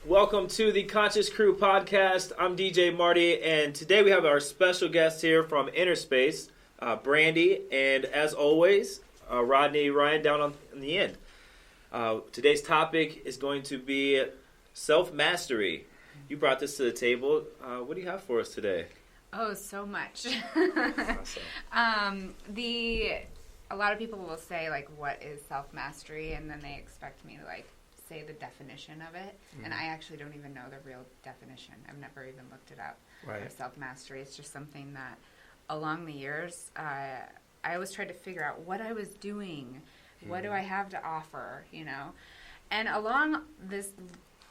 Welcome to the Conscious Crew podcast. I'm DJ Marty, and today we have our special guest here from Inner Space, Brandy, and as always, Rodney Ryan down in the end. Today's topic is going to be self-mastery. You brought this to the table. What do you have for us today? Oh, so much. Awesome. A lot of people will say, like, what is self-mastery? And then they expect me to, like, say the definition of it. And I actually don't even know the real definition. I've never even looked it up. Right. Self-mastery. It's just something that, along the years, I always tried to figure out what I was doing. What do I have to offer, you know? And along this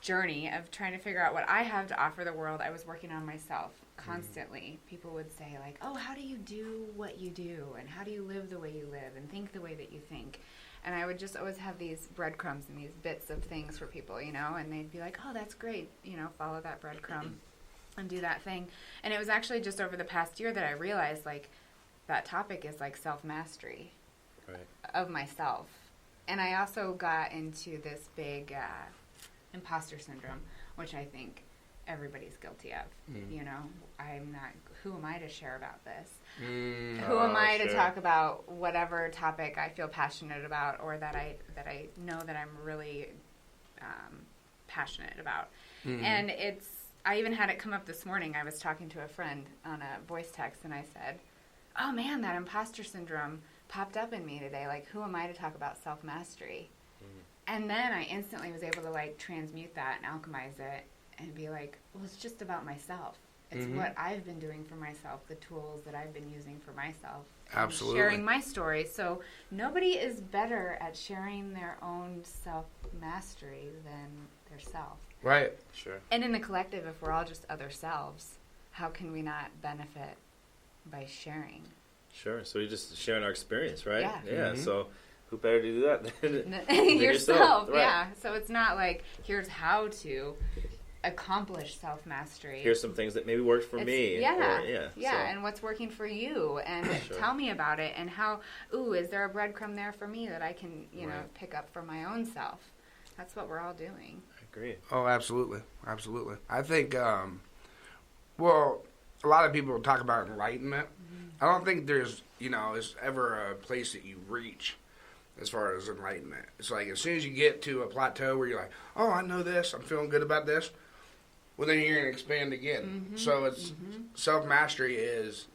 journey of trying to figure out what I have to offer the world, I was working on myself constantly. People would say, like, oh, how do you do what you do? And how do you live the way you live and think the way that you think? And I would just always have these breadcrumbs and these bits of things for people, you know? And they'd be like, oh, that's great, you know, follow that breadcrumb and do that thing. And it was actually just over the past year that I realized, like, that topic is, like, self-mastery. Right. Of myself. And I also got into this big imposter syndrome, which I think everybody's guilty of. You know, who am I to share about this? Who am I to talk about whatever topic I feel passionate about, or that I know that I'm really passionate about? And I even had it come up this morning. I was talking to a friend on a voice text, and I said, oh man, that imposter syndrome popped up in me today. Like, who am I to talk about self-mastery? And then I instantly was able to, like, transmute that and alchemize it and be like, well, it's just about myself. It's what I've been doing for myself, the tools that I've been using for myself. Absolutely. Sharing my story. So nobody is better at sharing their own self-mastery than their self. Right. Sure. And in the collective, if we're all just other selves, how can we not benefit by sharing? Sure. So we're just sharing our experience, right? Yeah. So who better to do that than yourself? Right. Yeah. So it's not like, here's how to accomplish self-mastery. Here's some things that maybe worked for me. Yeah. So. And what's working for you, and tell me about it, and how, is there a breadcrumb there for me that I can, you know, pick up for my own self? That's what we're all doing. I agree. Oh, absolutely. Absolutely. I think, well, a lot of people talk about enlightenment. I don't think there's ever a place that you reach as far as enlightenment. It's like as soon as you get to a plateau where you're like, oh, I know this, I'm feeling good about this, well, then you're going to expand again. So it's self-mastery is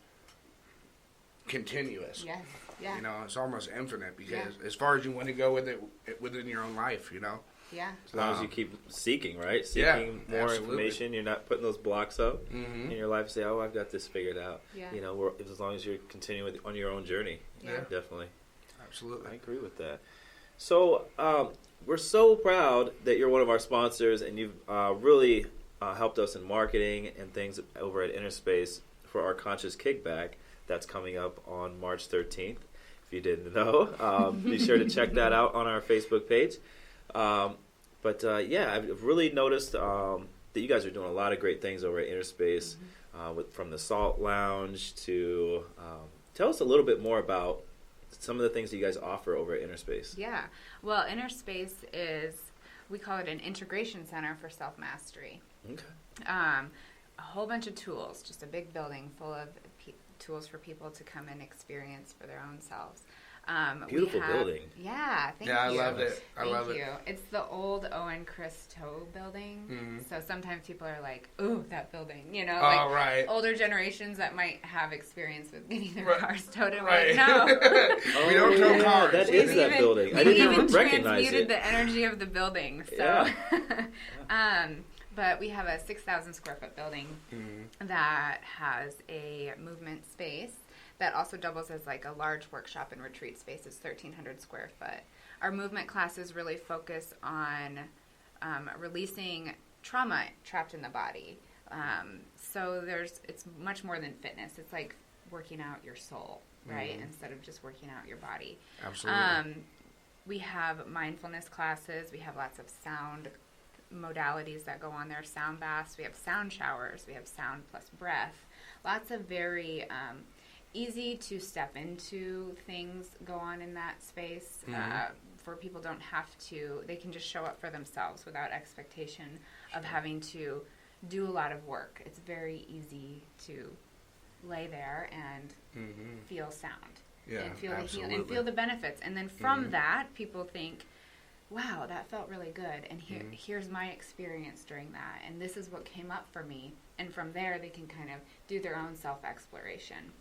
continuous. Yes. Yeah. You know, it's almost infinite because as far as you want to go with it within your own life, you know. Yeah. As long as you keep seeking, right? Seeking more information. You're not putting those blocks up in your life and say, oh, I've got this figured out. Yeah. You know, as long as you're continuing on your own journey. Yeah. Definitely. Absolutely. I agree with that. So we're so proud that you're one of our sponsors, and you've really helped us in marketing and things over at Inner Space for our Conscious Kickback that's coming up on March 13th. If you didn't know, be sure to check that out on our Facebook page. But I've really noticed that you guys are doing a lot of great things over at Inner Space, from the Salt Lounge to tell us a little bit more about some of the things that you guys offer over at Inner Space. Yeah. Well, Inner Space we call it an integration center for self-mastery. Okay. A whole bunch of tools, just a big building full of tools for people to come and experience for their own selves. Beautiful building. Yeah, thank you. Yeah, I loved it. Thank you. It's the old Owen Christo building. So sometimes people are like, ooh, that building. You know, like older generations that might have experience with getting their cars towed away. No. We don't tow cars. That is that building. I didn't even recognize it. Transmuted the energy of the building. So, but we have a 6,000 square foot building that has a movement space that also doubles as like a large workshop and retreat space. It's 1,300 square foot. Our movement classes really focus on releasing trauma trapped in the body. So it's much more than fitness. It's like working out your soul, right? Instead of just working out your body. Absolutely. We have mindfulness classes. We have lots of sound modalities that go on there. Sound baths, we have sound showers, we have sound plus breath. Lots of very easy to step into things go on in that space. For people don't have to, they can just show up for themselves without expectation of having to do a lot of work. It's very easy to lay there and feel sound. Yeah, and feel absolutely. and feel the benefits. And then from that, people think, wow, that felt really good. And here's my experience during that. And this is what came up for me. And from there, they can kind of do their own self-exploration.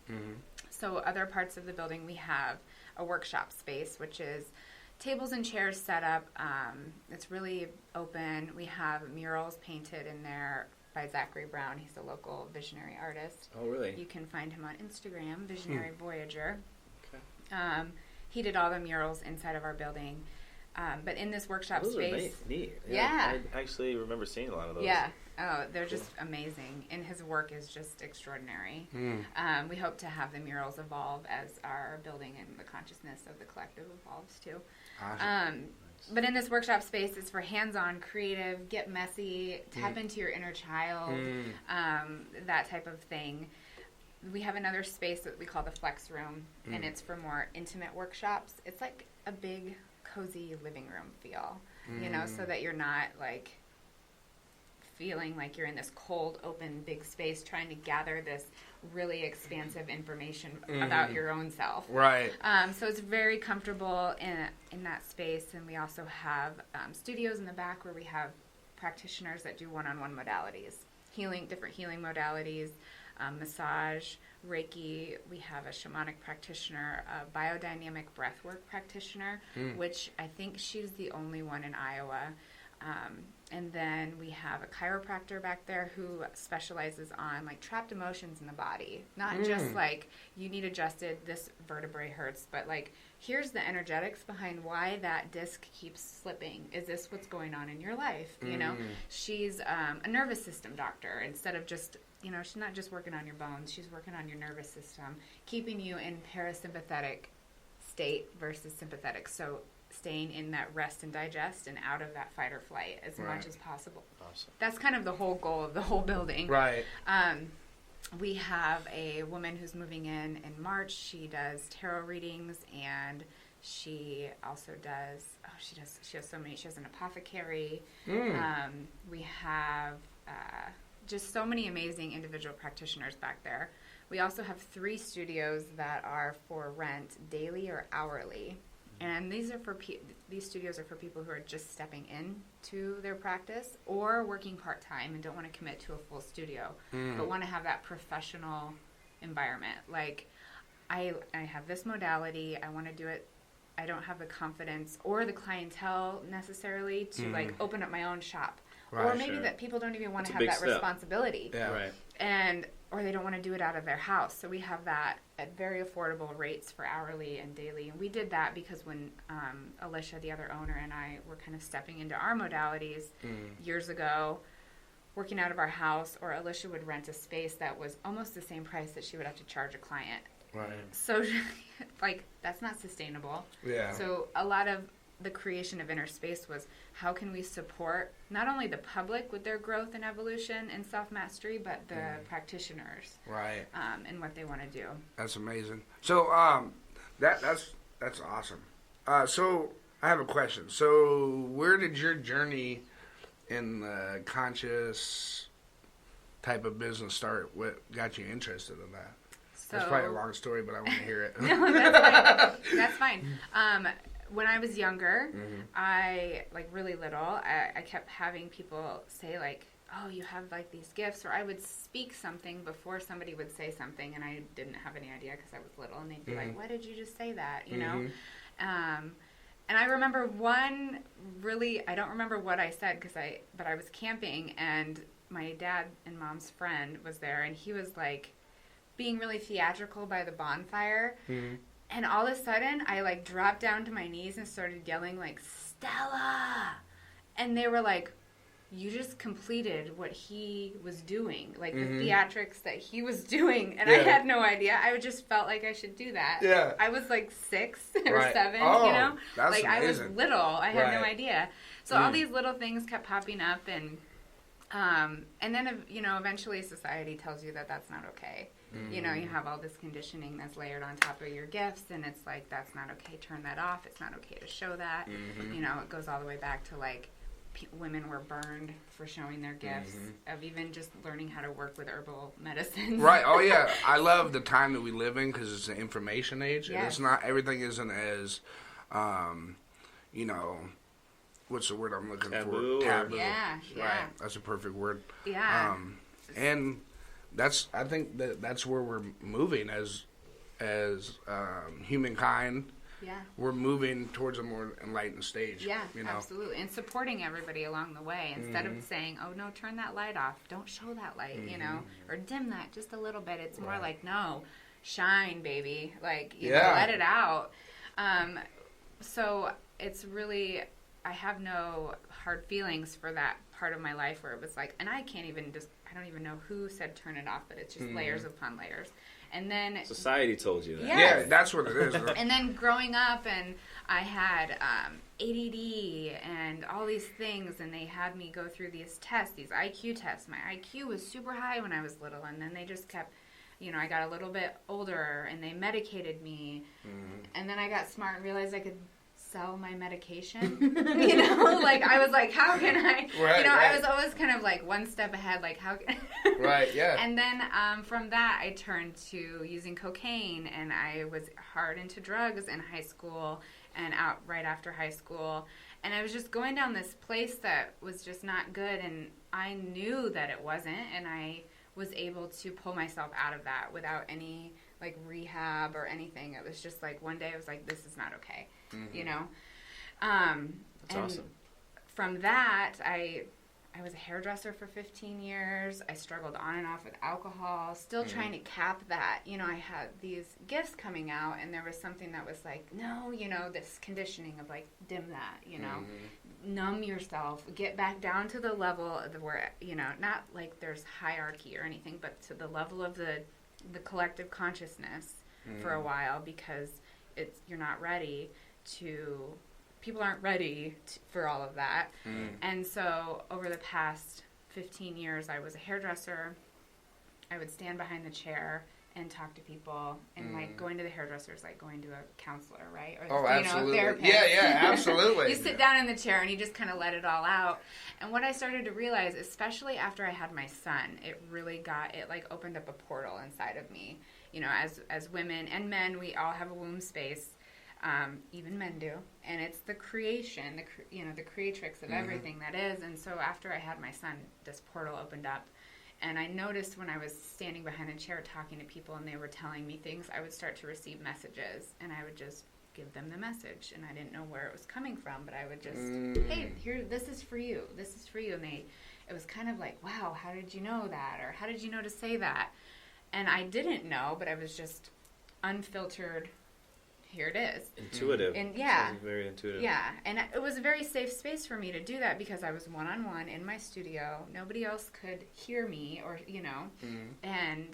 So other parts of the building, we have a workshop space, which is tables and chairs set up. It's really open. We have murals painted in there by Zachary Brown. He's a local visionary artist. Oh, really? You can find him on Instagram, Visionary Voyager. Okay. He did all the murals inside of our building. But in this workshop Those space... are neat. Yeah. I actually remember seeing a lot of those. Yeah. Oh, they're just amazing. And his work is just extraordinary. We hope to have the murals evolve as our building and the consciousness of the collective evolves too. Awesome. But in this workshop space, it's for hands-on, creative, get messy, tap into your inner child, that type of thing. We have another space that we call the Flex Room, and it's for more intimate workshops. It's like a big, cozy living room feel, you know, so that you're not like feeling like you're in this cold, open, big space trying to gather this really expansive information about your own self. Right. So it's very comfortable in that space, and we also have studios in the back where we have practitioners that do one-on-one modalities, different healing modalities, massage, Reiki. We have a shamanic practitioner, a biodynamic breathwork practitioner, which I think she's the only one in Iowa. And then we have a chiropractor back there who specializes on like trapped emotions in the body. Not just like you need adjusted, this vertebrae hurts, but like here's the energetics behind why that disc keeps slipping. Is this what's going on in your life? You know, she's a nervous system doctor instead of just, you know, she's not just working on your bones. She's working on your nervous system, keeping you in parasympathetic state versus sympathetic. So staying in that rest and digest and out of that fight or flight as much as possible. Awesome. That's kind of the whole goal of the whole building. Right. We have a woman who's moving in March. She does tarot readings, and she also does, she has so many. She has an apothecary. We have just so many amazing individual practitioners back there. We also have 3 studios that are for rent daily or hourly. And these are these studios are for people who are just stepping into their practice or working part-time and don't want to commit to a full studio, but want to have that professional environment. Like, I have this modality, I want to do it, I don't have the confidence or the clientele necessarily to like open up my own shop. Right, or maybe that people don't even want to have that step. responsibility. Yeah. Right. Or they don't want to do it out of their house. So we have that at very affordable rates for hourly and daily. And we did that because when Alicia, the other owner, and I were kind of stepping into our modalities years ago, working out of our house, or Alicia would rent a space that was almost the same price that she would have to charge a client. Right. So, like, that's not sustainable. Yeah. So a lot of the creation of Inner Space was how can we support not only the public with their growth and evolution and self-mastery, but the practitioners, Right. and what they want to do. That's amazing. So that's awesome. So I have a question. So where did your journey in the conscious type of business start? What got you interested in that? So, That's probably a long story, but I want to hear it. No, that's fine. When I was younger, I, like, really little, I kept having people say, like, oh, you have, like, these gifts, or I would speak something before somebody would say something, and I didn't have any idea because I was little, and they'd be like, why did you just say that, you know? And I remember one really, I don't remember what I said, but I was camping, and my dad and mom's friend was there, and he was, like, being really theatrical by the bonfire, and all of a sudden, I, like, dropped down to my knees and started yelling, like, Stella! And they were like, you just completed what he was doing, like the theatrics that he was doing, and I had no idea. I just felt like I should do that. Yeah. I was like 6 or 7, oh, you know? That's like amazing. I was little. I had no idea. So all these little things kept popping up, and then, you know, eventually society tells you that that's not okay. You know, you have all this conditioning that's layered on top of your gifts, and it's like, that's not okay, turn that off, it's not okay to show that. You know, it goes all the way back to, like, women were burned for showing their gifts, of even just learning how to work with herbal medicines. Right. Oh, yeah. I love the time that we live in because it's an information age. Yes. And it's not, everything isn't as, you know, what's the word I'm looking Taboo. for? Taboo. Yeah, Right. That's a perfect word. Yeah. And I think that's where we're moving as humankind. Yeah. We're moving towards a more enlightened stage. Yeah, you know? absolutely. And supporting everybody along the way instead of saying, oh, no, turn that light off. Don't show that light, you know, or dim that just a little bit. It's more like, no, shine, baby. Like, you know, let it out. So it's really, I have no hard feelings for that part of my life where it was like, and I don't even know who said turn it off, but it's just layers upon layers. And then Society told you that. Yes. Yeah, that's what it is. And then growing up, and I had ADD and all these things, and they had me go through these tests, these IQ tests. My IQ was super high when I was little, and then they just kept, you know, I got a little bit older, and they medicated me. And then I got smart and realized I could sell my medication. You know, like, I was like, how can I? Right, you know, right. I was always kind of like one step ahead, like, how can Right, yeah. And then from that, I turned to using cocaine, and I was hard into drugs in high school and out right after high school. And I was just going down this place that was just not good, and I knew that it wasn't, and I was able to pull myself out of that without any, like, rehab or anything. It was just like one day I was like, this is not okay, you know? That's awesome. From that, I was a hairdresser for 15 years. I struggled on and off with alcohol, still trying to cap that. You know, I had these gifts coming out, and there was something that was like, no, you know, this conditioning of, like, dim that, you know, numb yourself, get back down to the level of where, you know, not like there's hierarchy or anything, but to the level of the collective consciousness for a while, because you're not ready to... People aren't ready for all of that. And so over the past 15 years, I was a hairdresser. I would stand behind the chair and talk to people. And like going to the hairdresser is like going to a counselor, right? Or, absolutely. You know, a therapist. Yeah, absolutely. You sit down in the chair and you just kind of let it all out. And what I started to realize, especially after I had my son, it like opened up a portal inside of me. You know, as women and men, we all have a womb space. Even men do, and it's the creation, the creatrix of everything that is. And so after I had my son, this portal opened up, and I noticed when I was standing behind a chair talking to people and they were telling me things, I would start to receive messages, and I would just give them the message, and I didn't know where it was coming from, but I would just, hey, here, this is for you, and it was kind of like, wow, how did you know that, or how did you know to say that? And I didn't know, but I was just unfiltered. Here it is. Intuitive. And yeah. Very intuitive. Yeah. And it was a very safe space for me to do that because I was one-on-one in my studio. Nobody else could hear me or, you know, and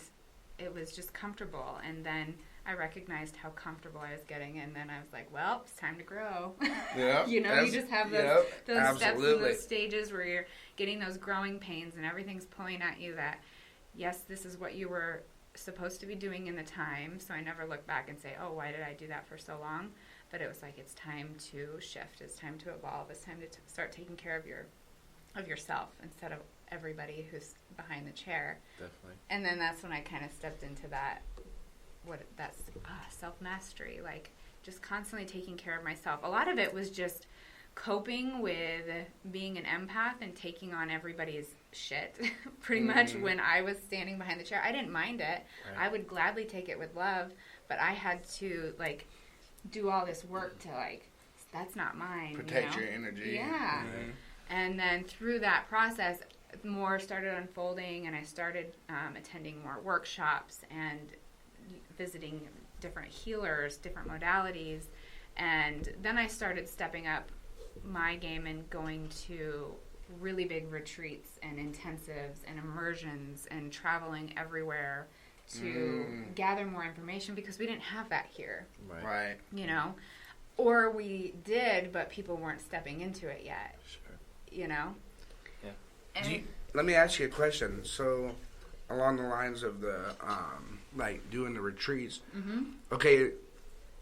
it was just comfortable. And then I recognized how comfortable I was getting, and then I was like, well, it's time to grow. Yeah. You know, you just have those steps and absolutely. those stages where you're getting those growing pains and everything's pulling at you that, yes, this is what you were supposed to be doing in the time. So I never look back and say, oh, why did I do that for so long? But it was like, it's time to shift. It's time to evolve. It's time to start taking care of yourself instead of everybody who's behind the chair. Definitely. And then that's when I kind of stepped into that's self-mastery, like just constantly taking care of myself. A lot of it was just coping with being an empath and taking on everybody's shit pretty much. When I was standing behind the chair, I didn't mind it. Right. I would gladly take it with love, but I had to like do all this work to like, that's not mine. Protect your energy. Yeah. And then through that process, more started unfolding, and I started attending more workshops and visiting different healers, different modalities, and then I started stepping up my game and going to really big retreats and intensives and immersions and traveling everywhere to gather more information because we didn't have that here. Right. You know? Or we did, but people weren't stepping into it yet. Sure. You know? Yeah. And Let me ask you a question. So, along the lines of the, like, doing the retreats, okay,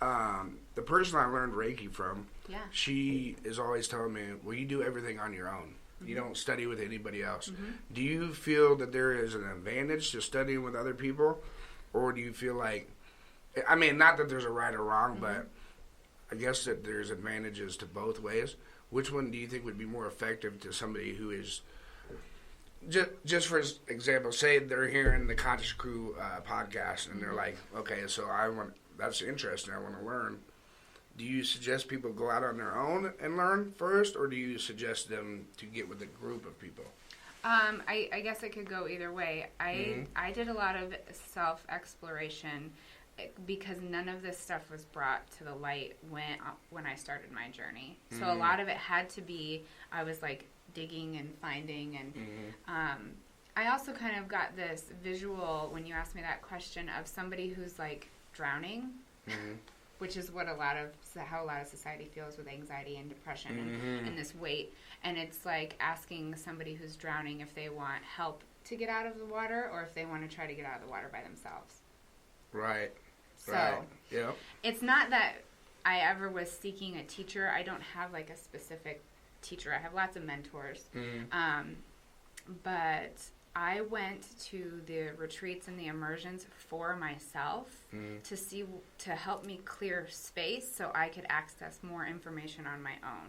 the person I learned Reiki from, she is always telling me, well, you do everything on your own. You don't study with anybody else. Do you feel that there is an advantage to studying with other people? Or do you feel like, I mean, not that there's a right or wrong, but I guess that there's advantages to both ways. Which one do you think would be more effective to somebody who is, just for example, say they're hearing the Conscious Crew podcast and they're like, okay, so that's interesting, I want to learn. Do you suggest people go out on their own and learn first, or do you suggest them to get with a group of people? I guess it could go either way. I did a lot of self-exploration because none of this stuff was brought to the light when I started my journey. So a lot of it had to be, I was like digging and finding, and I also kind of got this visual when you asked me that question of somebody who's like drowning, which is what how a lot of society feels with anxiety and depression and this weight. And it's like asking somebody who's drowning if they want help to get out of the water or if they want to try to get out of the water by themselves. Right. So it's not that I ever was seeking a teacher. I don't have like a specific teacher. I have lots of mentors. But I went to the retreats and the immersions for myself to help me clear space so I could access more information on my own.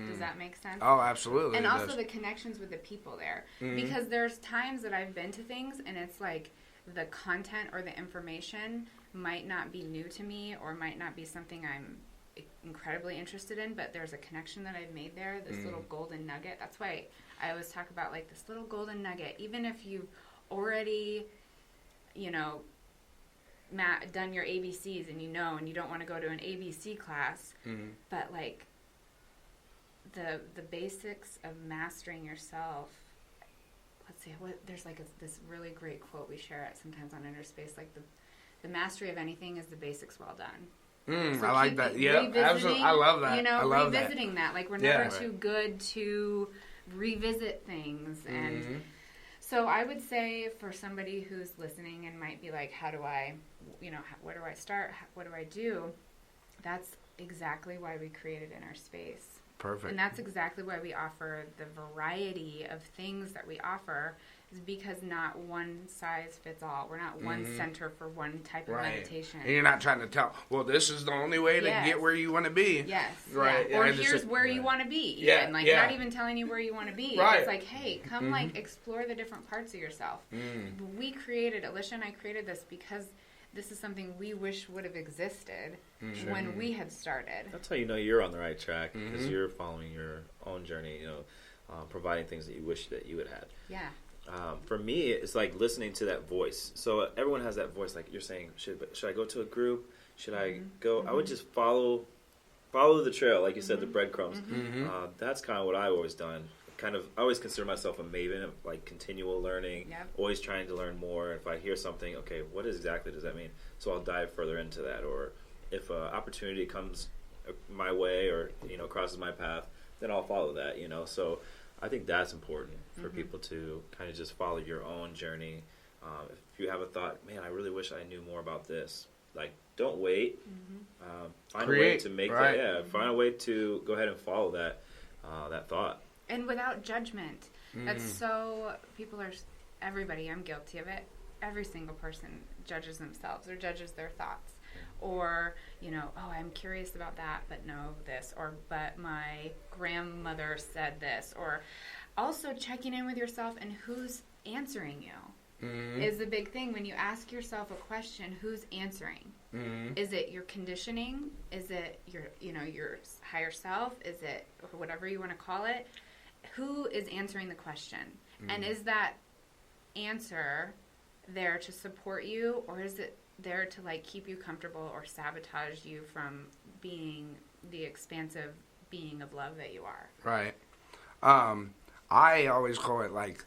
Does that make sense? Oh, absolutely. And also the connections with the people there. Because there's times that I've been to things and it's like the content or the information might not be new to me or might not be something I'm incredibly interested in, but there's a connection that I've made there, this little golden nugget. That's why I always talk about like this little golden nugget. Even if you've already, done your ABCs and and you don't want to go to an ABC class, but like the basics of mastering yourself. Let's see, there's like this really great quote we share it sometimes on Inner Space, like the mastery of anything is the basics well done. So I like that. Yeah, absolutely. I love that. I love revisiting that. Like we're never too good to revisit things. And so I would say for somebody who's listening and might be like, how do I, where do I start? What do I do? That's exactly why we created Inner Space. Perfect. And that's exactly why we offer the variety of things that we offer, is because not one size fits all. We're not one center for one type of meditation. And you're not trying to tell, well, this is the only way to get where you want to be. Yes. Right. Yeah. Or here's where you want to be. Yeah. Even. Not even telling you where you want to be. Right. It's like, hey, come explore the different parts of yourself. Alicia and I created this because this is something we wish would have existed when we had started. That's how you know you're on the right track, because you're following your own journey, providing things that you wish that you had had. Yeah. For me, it's like listening to that voice. So everyone has that voice, like you're saying, should I go to a group? Should I go? I would just follow the trail, like you said, the breadcrumbs. That's kind of what I've always done. I always consider myself a maven of like continual learning, always trying to learn more. If I hear something, okay, what exactly does that mean? So I'll dive further into that. Or if an opportunity comes my way or crosses my path, then I'll follow that. So I think that's important for people to kind of just follow your own journey. If you have a thought, man, I really wish I knew more about this. Like, don't wait. Find a way to make that. Yeah, find a way to go ahead and follow that thought. And without judgment. That's so, everybody, I'm guilty of it. Every single person judges themselves or judges their thoughts. Or, I'm curious about that, but no, this. Or, but my grandmother said this. Or also checking in with yourself and who's answering you is the big thing. When you ask yourself a question, who's answering? Is it your conditioning? Is it your higher self? Is it whatever you want to call it? Who is answering the question? And is that answer there to support you, or is it there to like keep you comfortable or sabotage you from being the expansive being of love that you are? Right. I always call it like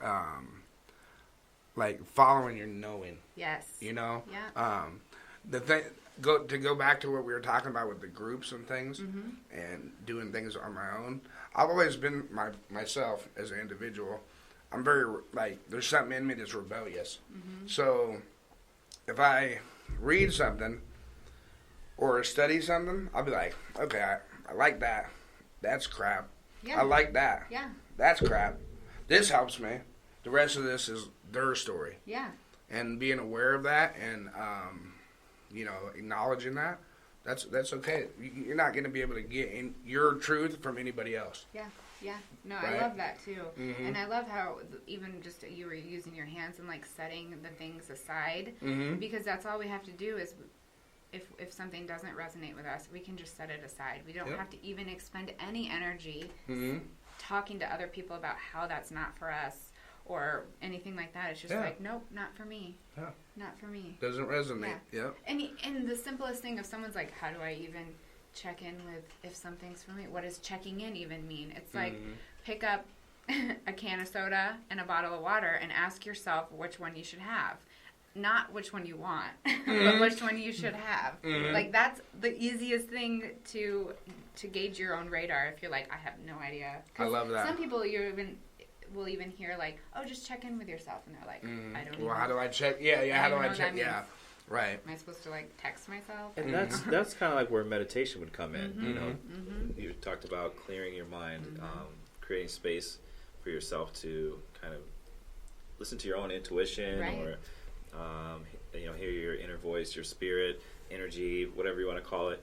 following your knowing. Yes. You know. Yeah. The thing to go back to what we were talking about with the groups and things, and doing things on my own. I've always been myself as an individual. I'm very there's something in me that's rebellious. So if I read something or study something, I'll be like, okay, I like that. That's crap. Yeah. I like that. Yeah. That's crap. This helps me. The rest of this is their story. Yeah. And being aware of that and, acknowledging that, that's okay. You're not going to be able to get in your truth from anybody else. Yeah. Yeah. No, Right? I love that too. Mm-hmm. And I love how even just you were using your hands and like setting the things aside, because that's all we have to do is if something doesn't resonate with us, we can just set it aside. We don't have to even expend any energy talking to other people about how that's not for us or anything like that. It's just like, nope, not for me. Yeah. Not for me. Doesn't resonate. Yeah. And the simplest thing, if someone's like, how do I even check in with if something's for me? What does checking in even mean? It's like, pick up a can of soda and a bottle of water and ask yourself which one you should have. Not which one you want, but which one you should have. Like, that's the easiest thing to gauge your own radar if you're like, I have no idea. I love that. Some people will even hear like, oh, just check in with yourself. And they're like, I don't know. Well, how do I check? Yeah, how do I check? Yeah, right. Am I supposed to like text myself? And that's kind of like where meditation would come in. You know, you talked about clearing your mind, creating space for yourself to kind of listen to your own intuition, or hear your inner voice, your spirit, energy, whatever you want to call it.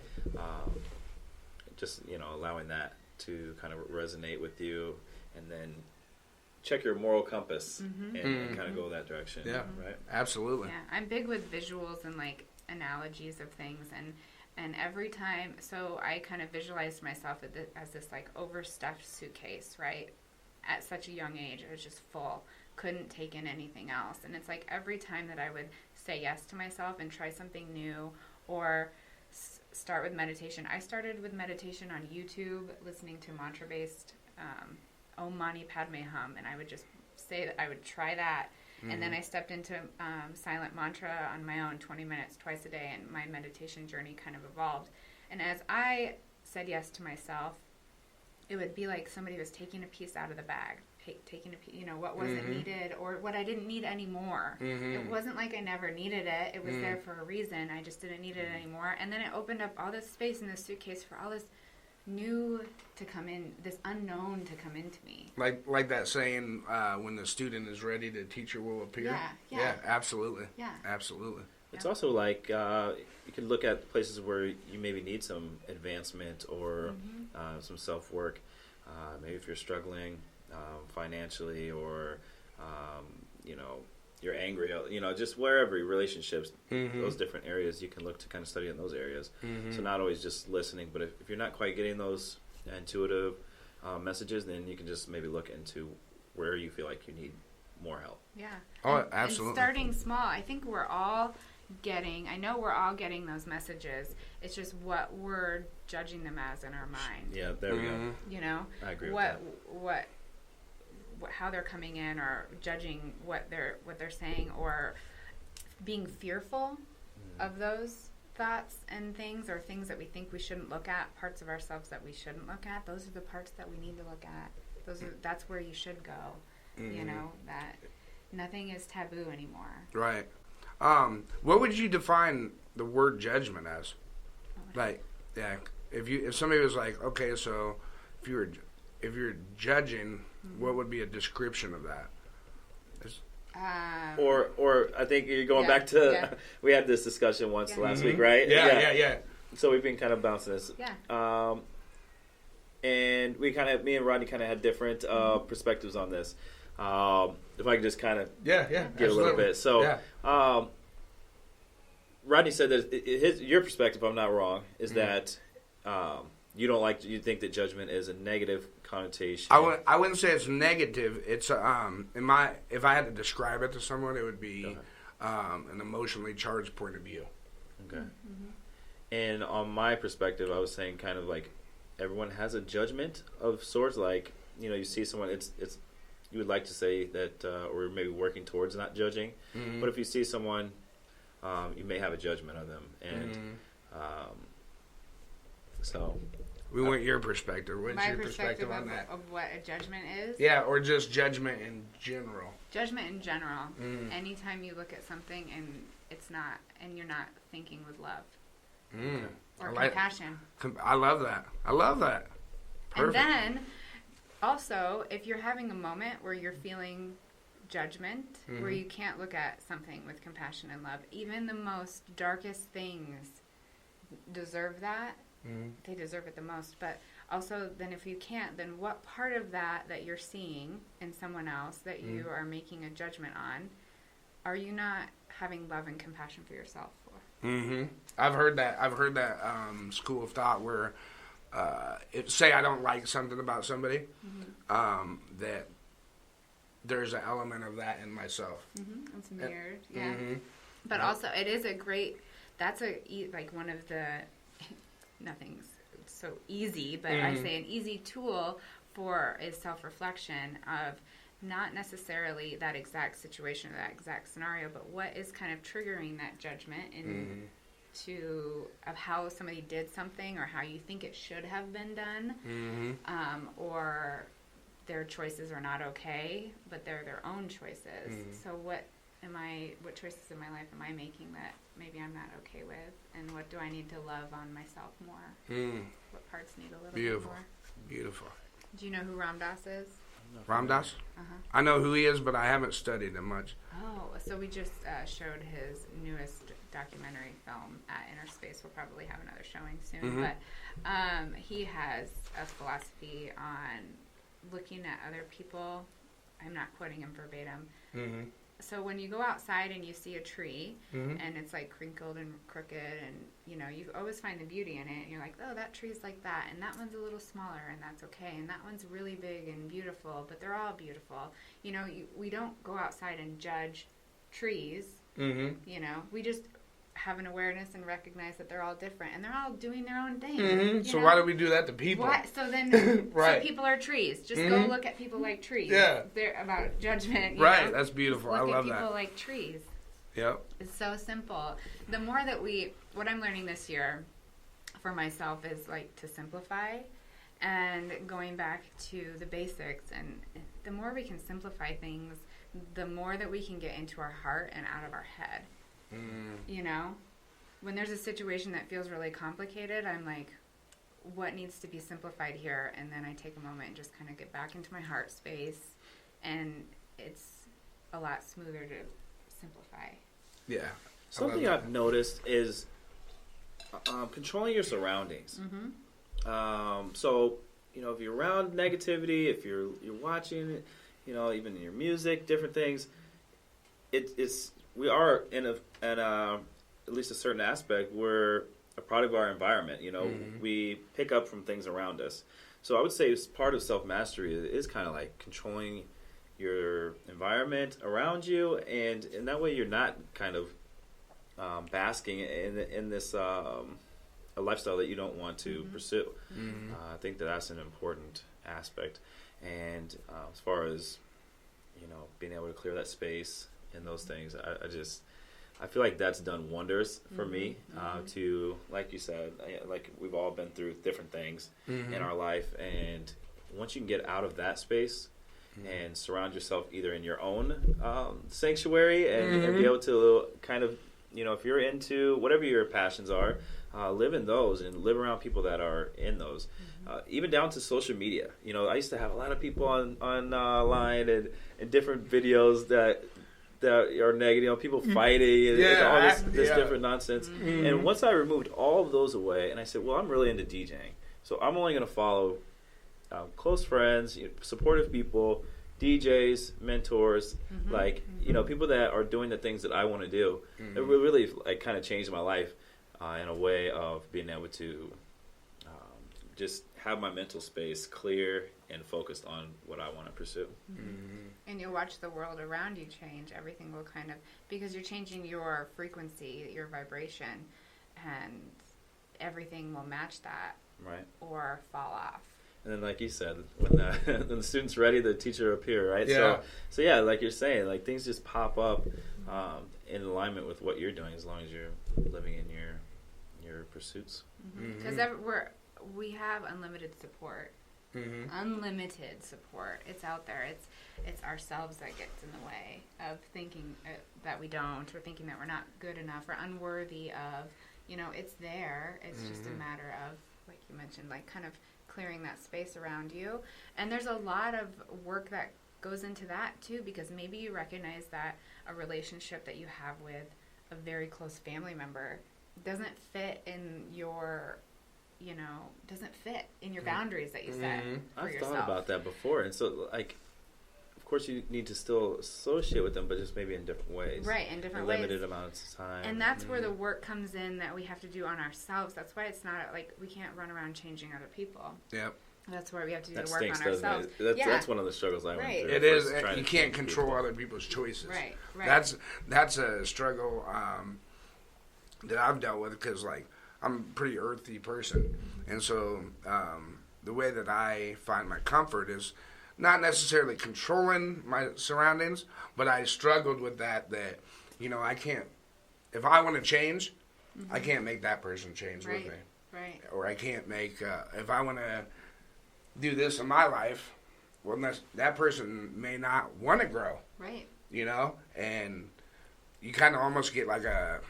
Just allowing that to kind of resonate with you, and then check your moral compass and kind of go that direction. Yeah, right. Absolutely. Yeah, I'm big with visuals and like analogies of things, and every time, so I kind of visualized myself as this like overstuffed suitcase, right? At such a young age, I was just full, couldn't take in anything else, and it's like every time that I would say yes to myself and try something new, or start with meditation. I started with meditation on YouTube, listening to mantra-based Om Mani Padme Hum, and I would just say that I would try that. And then I stepped into silent mantra on my own, 20 minutes twice a day, and my meditation journey kind of evolved. And as I said yes to myself, it would be like somebody was taking a piece out of the bag, taking a piece, what wasn't needed or what I didn't need anymore. It wasn't like I never needed it. It was there for a reason. I just didn't need it anymore. And then it opened up all this space in this suitcase for all this new to come in, this unknown to come into me. Like that saying, when the student is ready, the teacher will appear. Yeah, absolutely. Yeah, absolutely. It's also like you can look at places where you maybe need some advancement or some self-work. Maybe if you're struggling financially, or you're angry, just wherever, relationships, those different areas, you can look to kind of study in those areas. So not always just listening, but if you're not quite getting those intuitive messages, then you can just maybe look into where you feel like you need more help. Yeah. Oh, absolutely. And starting small. I think we're all getting those messages. It's just what we're judging them as in our mind. Yeah, there we go. I agree with that. How they're coming in, or judging what they're saying, or being fearful of those thoughts and things, or things that we think we shouldn't look at, parts of ourselves that we shouldn't look at. Those are the parts that we need to look at. That's where you should go. That nothing is taboo anymore. Right. What would you define the word judgment as? If somebody was like, okay, so if you're judging, what would be a description of that? Or I think you're going back to we had this discussion once last week, right? Yeah. So we've been kind of bouncing this. Yeah. And me and Rodney kind of had different perspectives on this. If I could just kind of get absolutely. A little bit. So Rodney said that your perspective, if I'm not wrong, is that you think that judgment is a negative connotation. I wouldn't say it's negative. It's if I had to describe it to someone, it would be an emotionally charged point of view. Okay. And on my perspective, I was saying kind of like everyone has a judgment of sorts. Like you see someone, it's you would like to say that, or maybe working towards not judging. Mm-hmm. But if you see someone, you may have a judgment of them. And so... We want your perspective. What's My your perspective on that? Of what a judgment is? Yeah, or just judgment in general. Judgment in general. Anytime you look at something and it's not, and you're not thinking with love or compassion. I love that. I love that. Perfect. And then, also, if you're having a moment where you're feeling judgment, where you can't look at something with compassion and love, even the most darkest things deserve that. They deserve it the most. But also, then if you can't, then what part of that you're seeing in someone else that you are making a judgment on, are you not having love and compassion for yourself for? I've heard that school of thought where, say I don't like something about somebody, that there's an element of that in myself. It's mirrored, yeah. But also, it is a great. That's like one of the. Nothing's so easy, but I say an easy tool is self-reflection of not necessarily that exact situation or that exact scenario, but what is kind of triggering that judgment of how somebody did something or how you think it should have been done, or their choices are not okay, but they're their own choices. So what choices in my life am I making that maybe I'm not okay with, and what do I need to love on myself more? What parts need a little bit more? Beautiful. Do you know who Ram Dass is? Ram Dass? I know who he is, but I haven't studied him much. Oh, so we just showed his newest documentary film at Inner Space. We'll probably have another showing soon, but he has a philosophy on looking at other people. I'm not quoting him verbatim. So when you go outside and you see a tree and it's like crinkled and crooked and you always find the beauty in it, and you're like, oh, that tree's like that, and that one's a little smaller, and that's okay, and that one's really big and beautiful, but they're all beautiful. We don't go outside and judge trees. We just have an awareness and recognize that they're all different and they're all doing their own thing. So why do we do that to people? So then, so people are trees. Just go look at people like trees. Yeah. They're about judgment. Right. That's beautiful. Look I love at that. people like trees. Yep. It's so simple. The more that what I'm learning this year for myself is like to simplify and going back to the basics. And the more we can simplify things, the more that we can get into our heart and out of our head. When there's a situation that feels really complicated, I'm like, what needs to be simplified here? And then I take a moment and just kind of get back into my heart space, and it's a lot smoother to simplify. Yeah. Something I've noticed is controlling your surroundings. So, if you're around negativity, if you're watching, even in your music, different things, we are in at least a certain aspect, we're a product of our environment. We pick up from things around us. So I would say part of self-mastery is kind of like controlling your environment around you, and in that way you're not kind of basking in this a lifestyle that you don't want to pursue. I think that's an important aspect. And as far as being able to clear that space and those things, I feel like that's done wonders for me to, like you said, like we've all been through different things in our life, and once you can get out of that space and surround yourself either in your own sanctuary and be able to kind of, if you're into whatever your passions are, live in those and live around people that are in those. Even down to social media. I used to have a lot of people online and different videos that are negative, people fighting and all this different nonsense. And once I removed all of those away, and I said, well, I'm really into DJing, so I'm only going to follow close friends, supportive people, DJs, mentors, people that are doing the things that I want to do. It really kind of changed my life in a way of being able to just have my mental space clear and focused on what I want to pursue. And you'll watch the world around you change. Everything will because you're changing your frequency, your vibration, and everything will match that. Right. Or fall off. And then, like you said, when when the student's ready, the teacher will appear, right? Yeah. So yeah, like you're saying, like things just pop up in alignment with what you're doing, as long as you're living in your pursuits. Because we have unlimited support. Unlimited support. It's out there. It's ourselves that gets in the way of thinking that we don't, or thinking that we're not good enough or unworthy of. It's there. It's just a matter of, like you mentioned, like kind of clearing that space around you. And there's a lot of work that goes into that too, because maybe you recognize that a relationship that you have with a very close family member doesn't fit in your boundaries that you set for I've yourself. thought about that before, and so like, of course, you need to still associate with them, but just maybe in different ways. Right, in different ways. Limited amounts of time. And that's where the work comes in that we have to do on ourselves. That's why it's not like we can't run around changing other people. Yep. That's where we have to do that the work stinks, on ourselves. That's one of the struggles I went through. It is. You can't control other people's choices. Right. That's a struggle that I've dealt with, because like I'm a pretty earthy person, and so the way that I find my comfort is not necessarily controlling my surroundings, but I struggled with that I can't, if I want to change, I can't make that person change with me. Right. Or I can't make, if I want to do this in my life, well, that person may not want to grow. Right. And you kind of almost get like a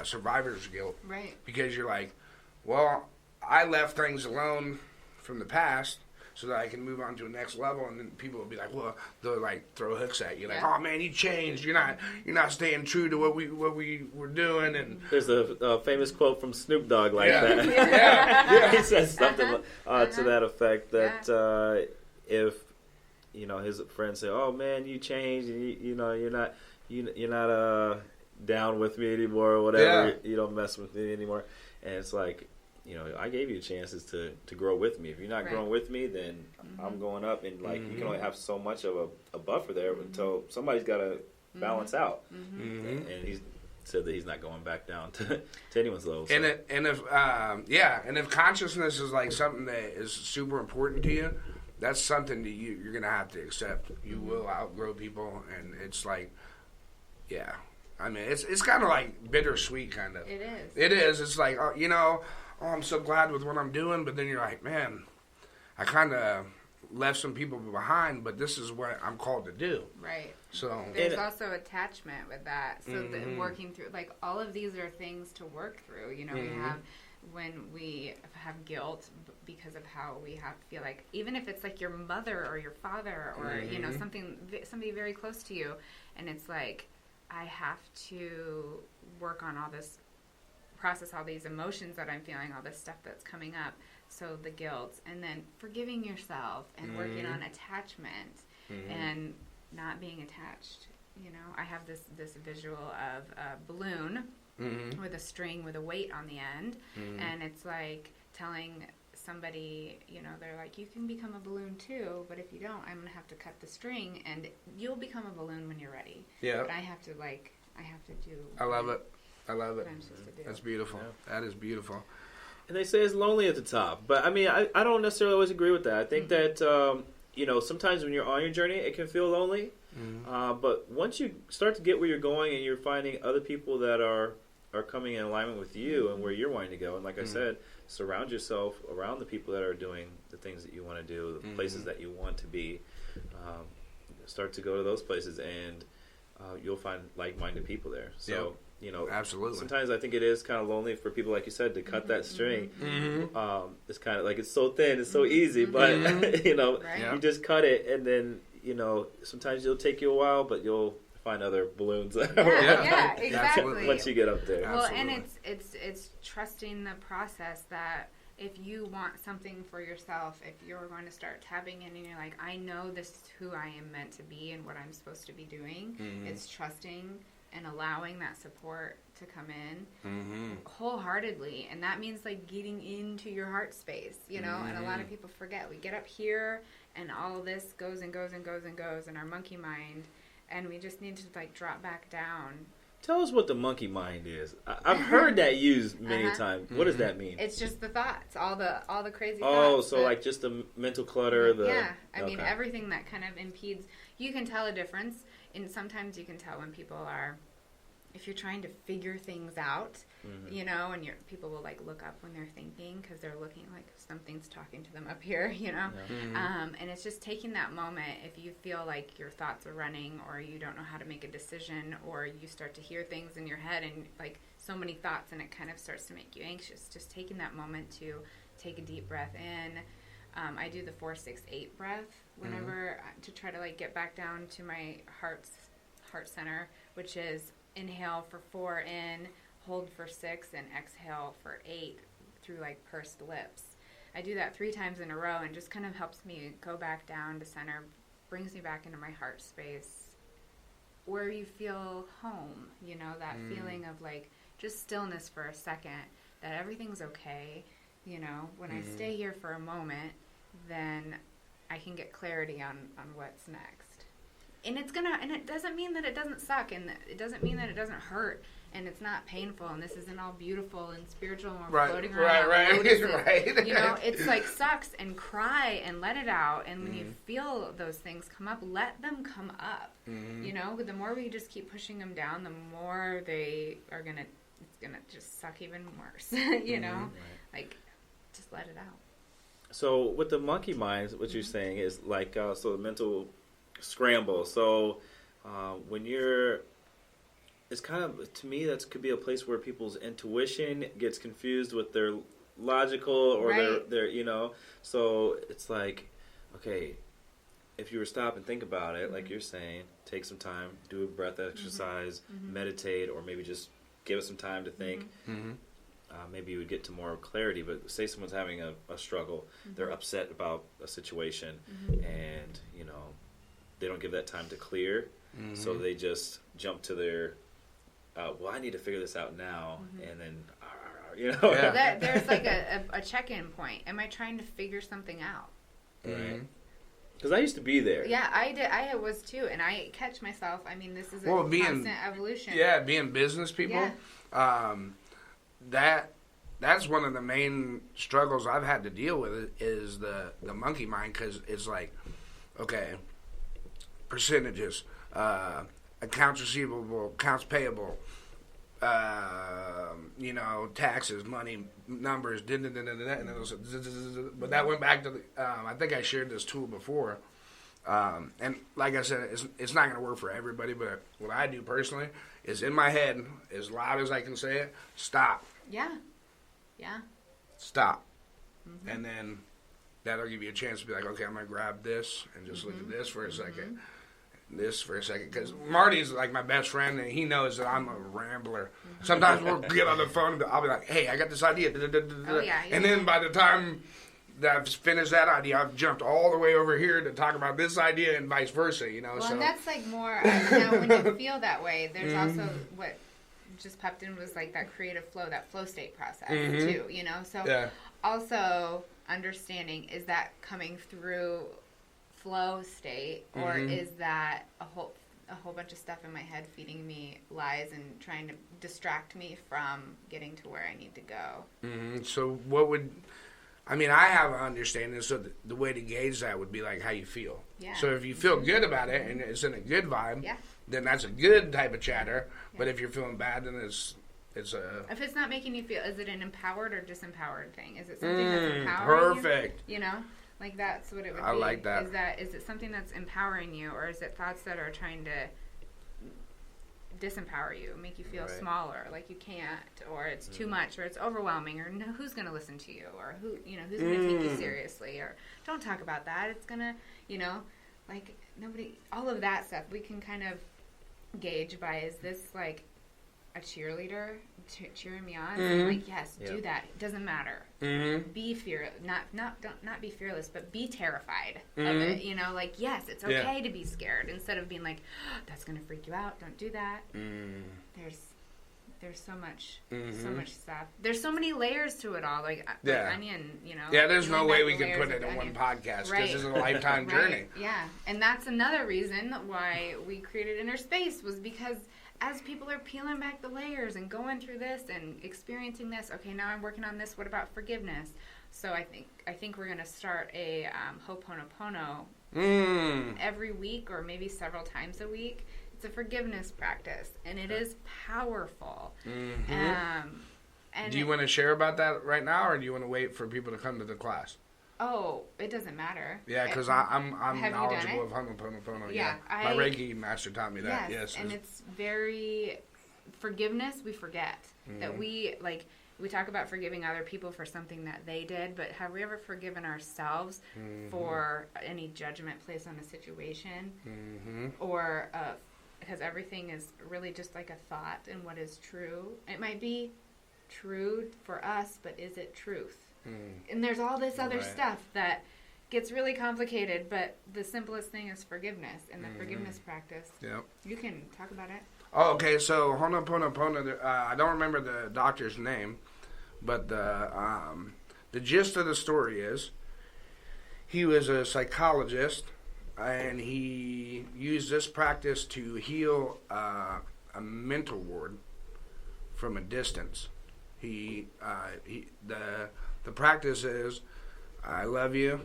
survivor's guilt. Right. Because you're like, well, I left things alone from the past so that I can move on to the next level, and then people will be like, well, they'll like throw hooks at you, like, oh man, you changed. You're not staying true to what we were doing. And there's a famous quote from Snoop Dogg like that. Yeah. He says something to that effect, that if his friends say, oh man, you changed, and you're not down with me anymore, or whatever. You don't mess with me anymore, and it's like, I gave you chances to grow with me. If you're not growing with me, then I'm going up, and like you can only have so much of a buffer there until somebody's got to balance out. And he said that he's not going back down to anyone's level. So. And if consciousness is like something that is super important to you, that's something that you're gonna have to accept. You will outgrow people, and it's like, I mean, it's kind of like bittersweet, kind of. It is. It is. It's like, I'm so glad with what I'm doing, but then you're like, man, I kind of left some people behind, but this is what I'm called to do. Right. So there's also attachment with that. So working through, like, all of these are things to work through. We have, when we have guilt because of how we feel like, even if it's like your mother or your father or somebody very close to you, and it's like, I have to work on all this, process all these emotions that I'm feeling, all this stuff that's coming up. So the guilt, and then forgiving yourself, and working on attachment and not being attached. I have this visual of a balloon with a string with a weight on the end, and it's like telling somebody, they're like, you can become a balloon too, but if you don't, I'm gonna have to cut the string, and you'll become a balloon when you're ready. Yeah. But I have to do. I love it. What I'm supposed to do. That's beautiful. Yeah. That is beautiful. And they say it's lonely at the top, but I mean, I don't necessarily always agree with that. I think that sometimes when you're on your journey, it can feel lonely. But once you start to get where you're going, and you're finding other people that are coming in alignment with you and where you're wanting to go, and like I said, surround yourself around the people that are doing the things that you want to do, the places that you want to be. Start to go to those places, and you'll find like-minded people there. So. Absolutely. Sometimes I think it is kind of lonely for people, like you said, to cut that string. It's kind of like, it's so thin, it's so easy, but you just cut it, and then sometimes it'll take you a while, but you'll find other balloons. Yeah, exactly. Once you get up there. Well, and it's trusting the process that if you want something for yourself, if you're going to start tapping in and you're like, I know this is who I am meant to be and what I'm supposed to be doing, it's trusting and allowing that support to come in wholeheartedly. And that means like getting into your heart space, and a lot of people forget. We get up here and all of this goes and goes and goes and goes in our monkey mind, and we just need to like drop back down Tell us what the monkey mind is. I've heard that used many times. What does that mean? It's just the thoughts, all the crazy thoughts. Oh, so like just the mental clutter. I mean, everything that kind of impedes. You can tell a difference, and sometimes you can tell when people are, if you're trying to figure things out, you know, and people will like look up when they're thinking because they're looking like something's talking to them up here, you know. And it's just taking that moment. If you feel like your thoughts are running, or you don't know how to make a decision, or you start to hear things in your head and like so many thoughts, and it kind of starts to make you anxious. Just taking that moment to take a deep breath in. I do the 4-6-8 breath whenever to try to like get back down to my heart center, which is inhale for 4 in, hold for 6, and exhale for 8 through like pursed lips. I do that 3 times in a row, and just kind of helps me go back down to center, brings me back into my heart space where you feel home, you know, that feeling of like just stillness for a second, that everything's okay. You know, when I stay here for a moment, then I can get clarity on what's next. And it doesn't mean that it doesn't suck, and it doesn't mean that it doesn't hurt, and it's not painful, and this isn't all beautiful and spiritual, and we're floating around. Right. You know, it's like sucks, and cry and let it out, and when you feel those things come up, let them come up. You know, the more we just keep pushing them down, the more it's gonna just suck even worse. You know, like just let it out. So with the monkey mind, what you're saying is like so the mental scramble. So when it's kind of, to me, that could be a place where people's intuition gets confused with their logical or their you know. So it's like, okay, if you were to stop and think about it, like you're saying, take some time, do a breath exercise, meditate, or maybe just give it some time to think. Maybe you would get to more clarity. But say someone's having a struggle, they're upset about a situation, and you know, they don't give that time to clear, so they just jump to their, well, I need to figure this out now, and then, you know. Yeah. There's like a check-in point. Am I trying to figure something out? Right. Because I used to be there. Yeah, I did. I was too, and I catch myself. I mean, this is a constant evolution. Yeah, being business people, that's one of the main struggles I've had to deal with is the monkey mind, because it's like, okay, percentages, accounts receivable, accounts payable, you know, taxes, money, numbers, and it was, but that went back to I think I shared this tool before, and like I said, it's not going to work for everybody, but what I do personally is in my head, as loud as I can say it, stop. Yeah. Stop. And then that'll give you a chance to be like, okay, I'm going to grab this and just look at this for a second. Because Marty's like my best friend, and he knows that I'm a rambler. Sometimes we'll get on the phone, and I'll be like, hey, I got this idea. And then by the time that I've finished that idea, I've jumped all the way over here to talk about this idea and vice versa, you know. Well, so. And that's like more, now when you feel that way, there's also what just popped in was like that creative flow, that flow state process too, you know. So also understanding, is that coming through flow state, or is that a whole bunch of stuff in my head feeding me lies and trying to distract me from getting to where I need to go? So I have an understanding, so the way to gauge that would be like how you feel. Yeah. So if you feel good about it and it's in a good vibe, then that's a good type of chatter. But if you're feeling bad, then it's a... If it's not making you feel, is it an empowered or disempowered thing? Is it something that's empowering perfect. You know? Like that's what it would be. I like that. Is it something that's empowering you, or is it thoughts that are trying to disempower you, make you feel smaller, like you can't, or it's too much, or it's overwhelming, or no, who's going to listen to you, or who's going to take you seriously, or don't talk about that. It's going to, you know, like nobody, all of that stuff we can kind of gauge by, is this like a cheerleader cheering me on? Like, yes, do that. It doesn't matter. Be fearless. Not be fearless, but be terrified of it. You know, like, yes, it's okay to be scared, instead of being like, oh, that's going to freak you out. Don't do that. There's so much stuff. There's so many layers to it all, like onion, you know. Yeah, there's no way we can put it in one podcast, because it's a lifetime journey. Yeah, and that's another reason why we created Inner Space, was because as people are peeling back the layers and going through this and experiencing this, okay, now I'm working on this. What about forgiveness? So I think we're going to start a Ho'oponopono every week or maybe several times a week. It's a forgiveness practice, and it is powerful. And do you want to share about that right now, or do you want to wait for people to come to the class? Oh, it doesn't matter. Yeah, because I'm knowledgeable of it? Honoponopono. Yeah, my Reiki master taught me that. Yes, and it's very forgiveness. We forget that we talk about forgiving other people for something that they did, but have we ever forgiven ourselves for any judgment placed on a situation, or because everything is really just like a thought, and what is true? It might be true for us, but is it truth? And there's all this other stuff that gets really complicated, but the simplest thing is forgiveness and the forgiveness practice. Yep. You can talk about it. Oh, okay. So Honoponopono, I don't remember the doctor's name, but the gist of the story is he was a psychologist, and he used this practice to heal a mental ward from a distance. The practice is, I love you.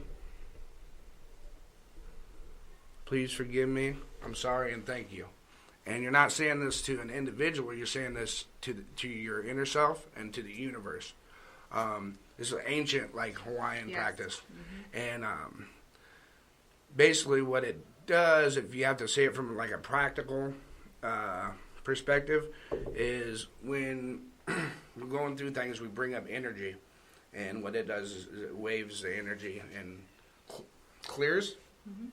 Please forgive me. I'm sorry and thank you. And you're not saying this to an individual. You're saying this to your inner self and to the universe. This is an ancient, Hawaiian practice. And basically what it does, if you have to say it from a practical perspective, is when we're going through things, we bring up energy. And what it does is it waves the energy and clears.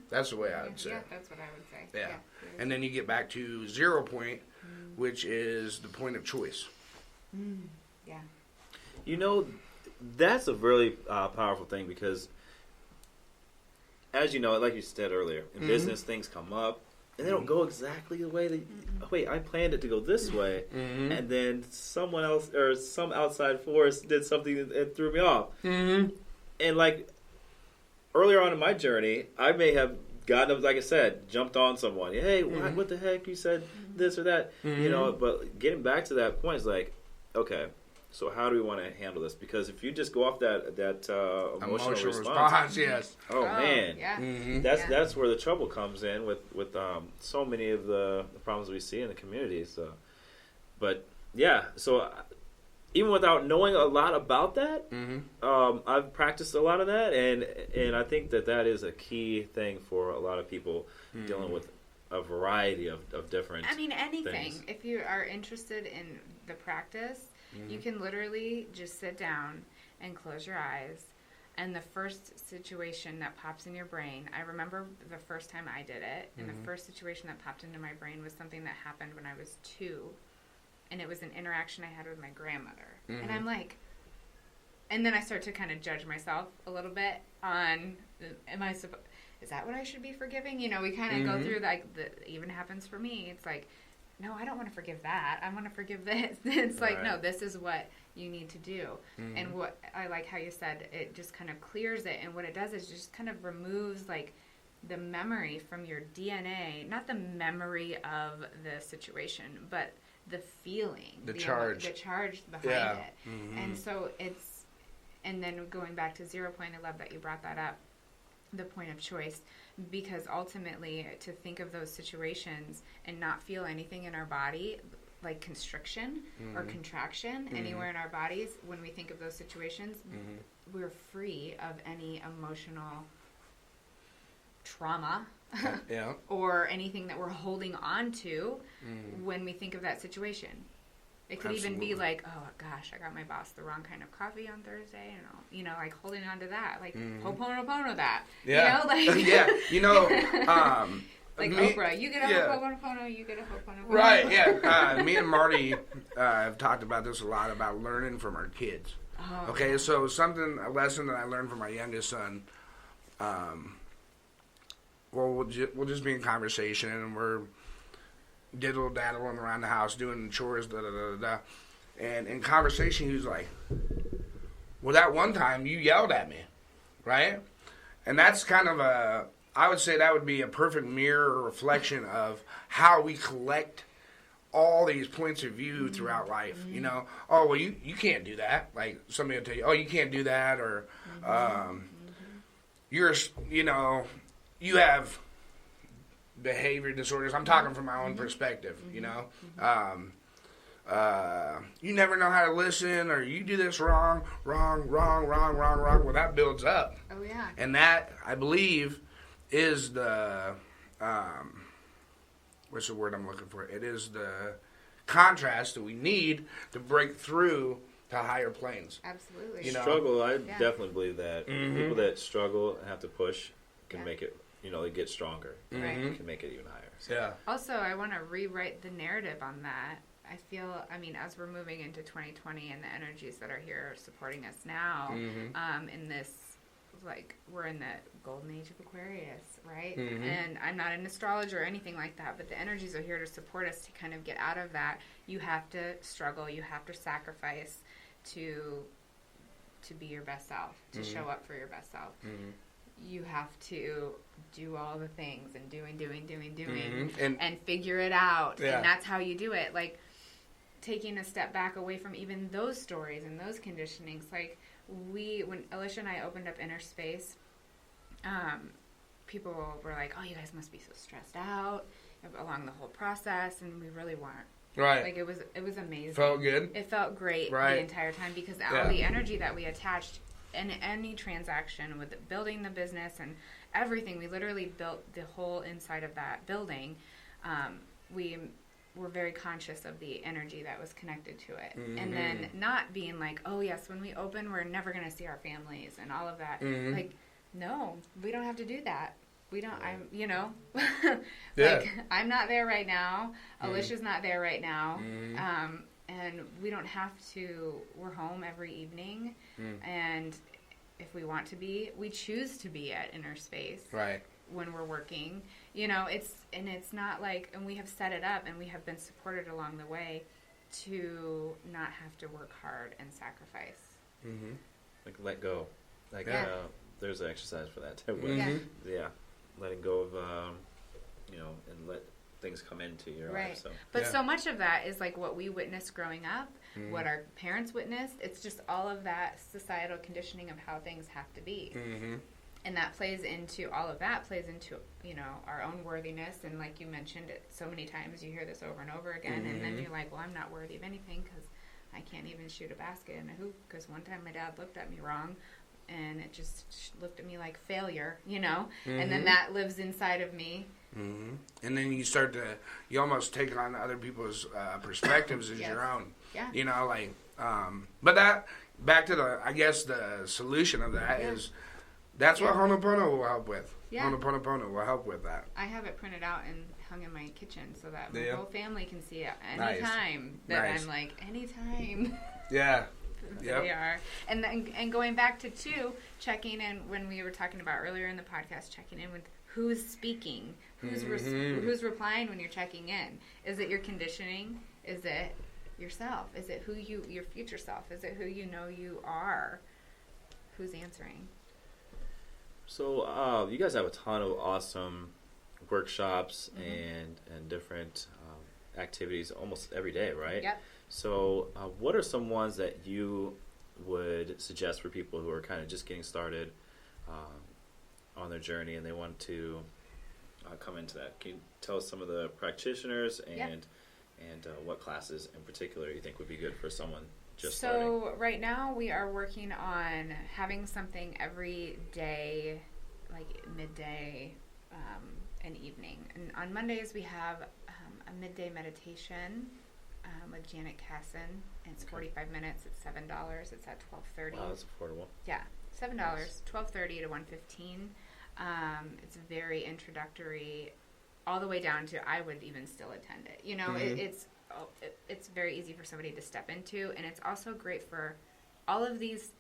That's the way I would say. Yeah, that's what I would say. Yeah. And then you get back to 0 point, which is the point of choice. Yeah. That's a really powerful thing, because, as you know, like you said earlier, in business, things come up, and they don't go exactly the way wait, I planned it to go this way, and then someone else or some outside force did something that threw me off. And earlier on in my journey, I may have gotten up, like I said, jumped on someone. Hey, what the heck? You said this or that. But getting back to that point is okay, so how do we want to handle this? Because if you just go off that emotional response, yes. Oh man, yeah. That's where the trouble comes in with so many of the problems we see in the communities. But yeah, so even without knowing a lot about that, I've practiced a lot of that, and I think that is a key thing for a lot of people dealing with a variety of different. I mean, anything. Things. If you are interested in the practice, you can literally just sit down and close your eyes, and the first situation that pops in your brain, I remember the first time I did it, and the first situation that popped into my brain was something that happened when I was 2, and it was an interaction I had with my grandmother. And I'm and then I start to kind of judge myself a little bit on, is that what I should be forgiving? We kind of go through, even happens for me. It's no, I don't want to forgive that. I want to forgive this. It's no, this is what you need to do. And what I like how you said, it just kind of clears it. And what it does is just kind of removes the memory from your DNA, not the memory of the situation, but the feeling, the charge behind it. And so and then going back to 0 point, I love that you brought that up, the point of choice, because ultimately to think of those situations and not feel anything in our body, like constriction or contraction anywhere in our bodies, when we think of those situations, we're free of any emotional trauma or anything that we're holding on to when we think of that situation. It could even be oh gosh, I got my boss the wrong kind of coffee on Thursday, and holding on to that, Ho'oponopono that, Oprah, you get a Ho'oponopono, you get a Ho'oponopono. Right, yeah. Me and Marty have talked about this a lot, about learning from our kids. Oh. Okay, so a lesson that I learned from my youngest son. We'll just be in conversation, and we're diddle-daddling around the house, doing chores, da-da-da-da-da. And in conversation, he was like, well, that one time you yelled at me, right? And that's kind of I would say that would be a perfect mirror or reflection of how we collect all these points of view throughout life. You know, oh well, you can't do that. Like somebody will tell you, oh, you can't do that, or you're, you know, you have behavior disorders. I'm talking from my own perspective. You know, you never know how to listen, or you do this wrong. Well, that builds up. Oh yeah. And that, I believe, is the what's the word I'm looking for? It is the contrast that we need to break through to higher planes. Absolutely. You know? Struggle, I definitely believe that. People that struggle and have to push can make it, you know, they get stronger. Right. Can make it even higher. So. Yeah. Also, I want to rewrite the narrative on that. I feel, I mean, as we're moving into 2020 and the energies that are here supporting us now, in this, like, we're in the golden age of Aquarius, right? And I'm not an astrologer or anything like that, but the energies are here to support us to kind of get out of that. You have to struggle, you have to sacrifice to be your best self, to show up for your best self. You have to do all the things and doing and figure it out. Yeah. And that's how you do it. Like, taking a step back away from even those stories and those conditionings. Like, when Alicia and I opened up Inner Space, people were like, oh, you guys must be so stressed out along the whole process, and we really weren't. Right. Like, it was amazing. Felt good. It felt great the entire time, because all the energy that we attached in any transaction with building the business and everything, we literally built the whole inside of that building. We were very conscious of the energy that was connected to it. And then not being like, oh yes, when we open, we're never going to see our families and all of that. Like, no, we don't have to do that. We don't, I'm, you know, like, I'm not there right now. Alicia's not there right now. And we don't have to, we're home every evening. And if we want to be, we choose to be at Inner Space. Right. When we're working, you know, it's not like, and we have set it up and we have been supported along the way to not have to work hard and sacrifice. Like, let go. Like, there's an exercise for that too. Yeah. Letting go of, you know, and let things come into your life. So. But so much of that is like what we witnessed growing up, what our parents witnessed. It's just all of that societal conditioning of how things have to be. And that plays into, all of that plays into, you know, our own worthiness. And like you mentioned it so many times, you hear this over and over again. And then you're like, well, I'm not worthy of anything because I can't even shoot a basket in a hoop. Because one time my dad looked at me wrong and it just looked at me like failure, you know. And then that lives inside of me. And then you start to, you almost take on other people's perspectives as your own. Yeah. You know, like, but that, back to the, I guess the solution of that is, that's what Honoponopono will help with. Honoponopono will help with that. I have it printed out and hung in my kitchen so that my whole family can see it anytime. I'm like, anytime. Yeah. They are. And going back to checking in when we were talking about earlier in the podcast, checking in with who's speaking, who's replying when you're checking in. Is it your conditioning? Is it yourself? Is it your future self? Is it who you know you are? Who's answering? So you guys have a ton of awesome workshops and different activities almost every day, right? Yep. So what are some ones that you would suggest for people who are kind of just getting started on their journey and they want to come into that? Can you tell us some of the practitioners and what classes in particular you think would be good for someone just starting? So right now we are working on having something every day, like midday and evening. And on Mondays we have a midday meditation with Janet Casson. It's 45 minutes. It's $7. It's at 12:30. Wow, that's affordable. Yeah, $7. Nice. 12:30 to 1:15. It's very introductory, all the way down to I would even still attend it. You know, it's very easy for somebody to step into, and it's also great for all of these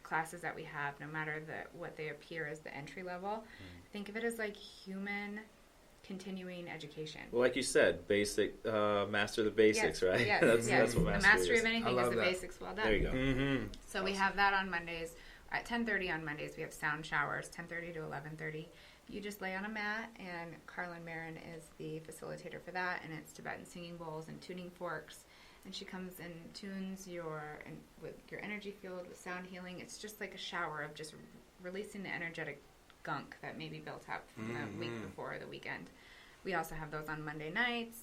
classes that we have, no matter what they appear as the entry level. Think of it as like human continuing education. Well, like you said, basic, master the basics, right? Yes, that's what mastery the mastery is. of anything is the basics well done. There you go. So we have that on Mondays. At 10:30 on Mondays, we have sound showers, 10:30 to 11:30. You just lay on a mat, and Carlin Marin is the facilitator for that, and it's Tibetan singing bowls and tuning forks. And she comes and tunes with your energy field with sound healing. It's just like a shower of just releasing the energetic gunk that may be built up from the week before or the weekend. We also have those on Monday nights.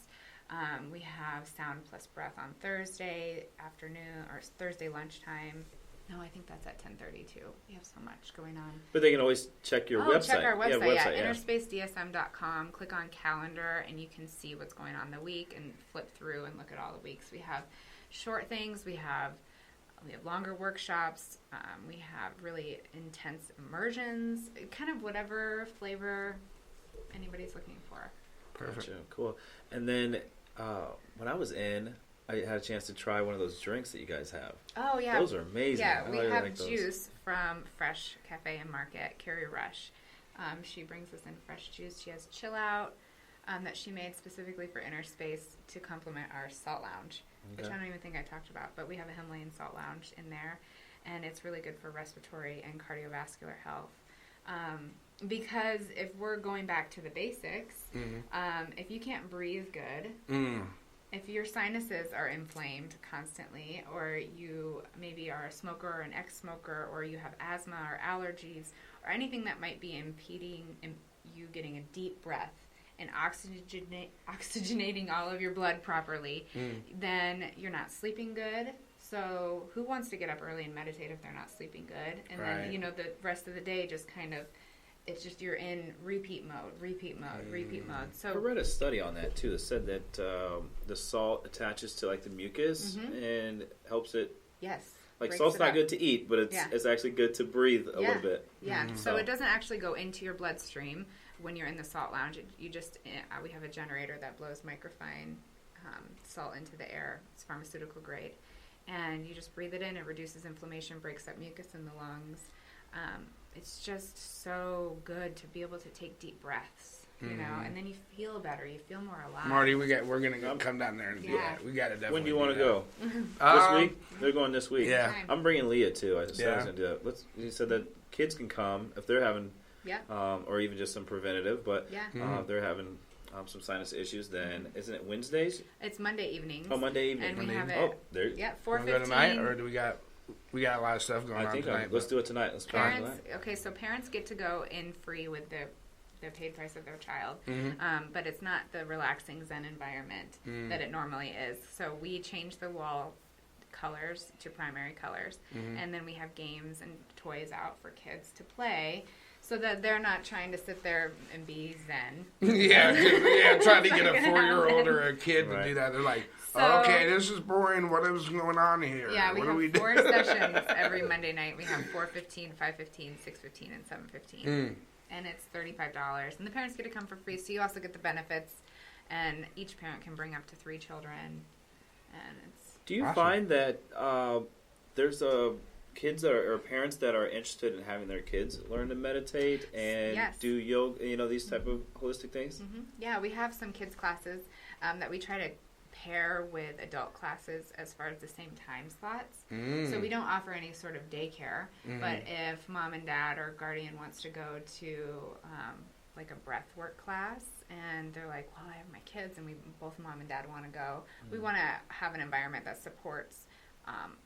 We have Sound Plus Breath on Thursday afternoon or Thursday lunchtime. No, I think that's at 10:30 too. We have so much going on. But they can always check your website. Check our website, innerspacedsm.com. Click on calendar, and you can see what's going on the week and flip through and look at all the weeks. We have short things. We have longer workshops. We have really intense immersions, kind of whatever flavor anybody's looking for. Perfect. Gotcha. Cool. And then when I was in, I had a chance to try one of those drinks that you guys have. Oh, yeah. Those are amazing. Yeah, we have juice from Fresh Cafe and Market, Carrie Rush. She brings us in fresh juice. She has Chill Out that she made specifically for Inner Space to complement our Salt Lounge, which I don't even think I talked about. But we have a Himalayan Salt Lounge in there, and it's really good for respiratory and cardiovascular health. Because if we're going back to the basics, if you can't breathe good, if your sinuses are inflamed constantly, or you maybe are a smoker or an ex-smoker, or you have asthma or allergies, or anything that might be impeding you getting a deep breath and oxygenating all of your blood properly, then you're not sleeping good. So who wants to get up early and meditate if they're not sleeping good? And then, the rest of the day just kind of, it's just you're in repeat mode. So I read a study on that too that said that the salt attaches to like the mucus and helps it. Yes. Like salt's not good to eat, but it's actually good to breathe a little bit. Yeah. So it doesn't actually go into your bloodstream when you're in the salt lounge. We have a generator that blows microfine salt into the air. It's pharmaceutical grade. And you just breathe it in. It reduces inflammation, breaks up mucus in the lungs. It's just so good to be able to take deep breaths, and then you feel better. You feel more alive. Marty, we're going to come down there and do that. We got to definitely. When do you want to go? This week? They're going this week. Yeah. I'm bringing Leah too. I was going to do that. You said that kids can come if they're having, or even just some preventative, but if they're having some sinus issues, then isn't it Wednesdays? It's Monday evenings. Oh, Monday evening. And we have it. Oh, there. Yeah, 4:15. Go tonight, or do we got a lot of stuff going on tonight. Let's do it tonight. Let's try tonight. Okay, so parents get to go in free with the paid price of their child, but it's not the relaxing Zen environment that it normally is. So we change the wall colors to primary colors, and then we have games and toys out for kids to play, so that they're not trying to sit there and be Zen. Trying to get a 4-year-old or a kid to do that. They're like, okay, this is boring. What is going on here? Yeah, we have 4 sessions every Monday night. We have 4:15, 5:15, 6:15, and 7:15. And it's $35. And the parents get to come for free, so you also get the benefits. And each parent can bring up to 3 children. And it's Do you find that there's kids or parents that are interested in having their kids learn to meditate and do yoga, these type of holistic things? Yeah, we have some kids classes that we try to pair with adult classes as far as the same time slots. So we don't offer any sort of daycare, but if mom and dad or guardian wants to go to like a breath work class and they're like, well, I have my kids and both mom and dad want to go, we want to have an environment that supports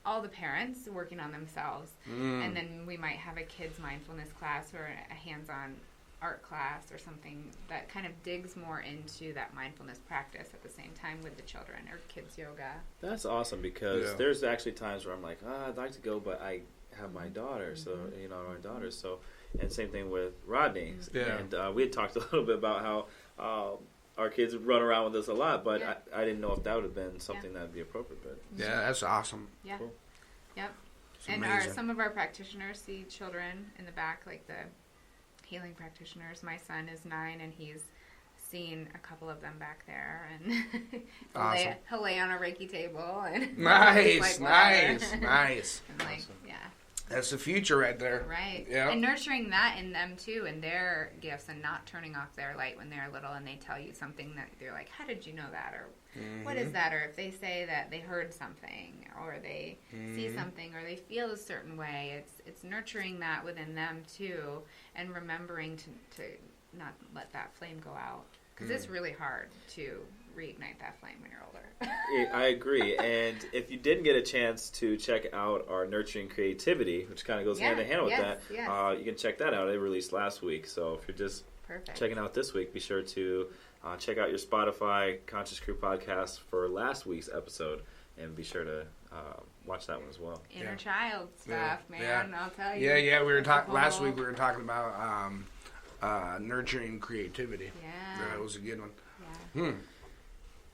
all the parents working on themselves, and then we might have a kids mindfulness class or a hands-on art class or something that kind of digs more into that mindfulness practice at the same time with the children, or kids yoga. That's awesome, because there's actually times where I'm like, I'd like to go, but I have my daughter, my daughters. So, and same thing with Rodney. And we had talked a little bit about how our kids run around with us a lot, but I didn't know if that would have been something that would be appropriate. But that's awesome. Yeah. Cool. Yep. It's and amazing. some of our practitioners see children in the back, like the healing practitioners. My son is 9, and he's seen a couple of them back there, and he'll lay on a Reiki table and nice. And awesome. That's the future right there. Right. Yeah. And nurturing that in them too, and their gifts, and not turning off their light when they're little and they tell you something that they're like, how did you know that? Or what is that? Or if they say that they heard something, or they see something, or they feel a certain way, it's nurturing that within them too, and remembering to let that flame go out. Because it's really hard to reignite that flame when you're older. I agree. And if you didn't get a chance to check out our Nurturing Creativity, which kind of goes hand in hand with that, you can check that out. It released last week. So if you're just checking out this week, be sure to check out your Spotify Conscious Crew podcast for last week's episode, and be sure to watch that one as well. Inner child stuff, man. I'll tell you. Yeah. We were talking last week. We were talking about nurturing creativity. Yeah, that was a good one. Yeah.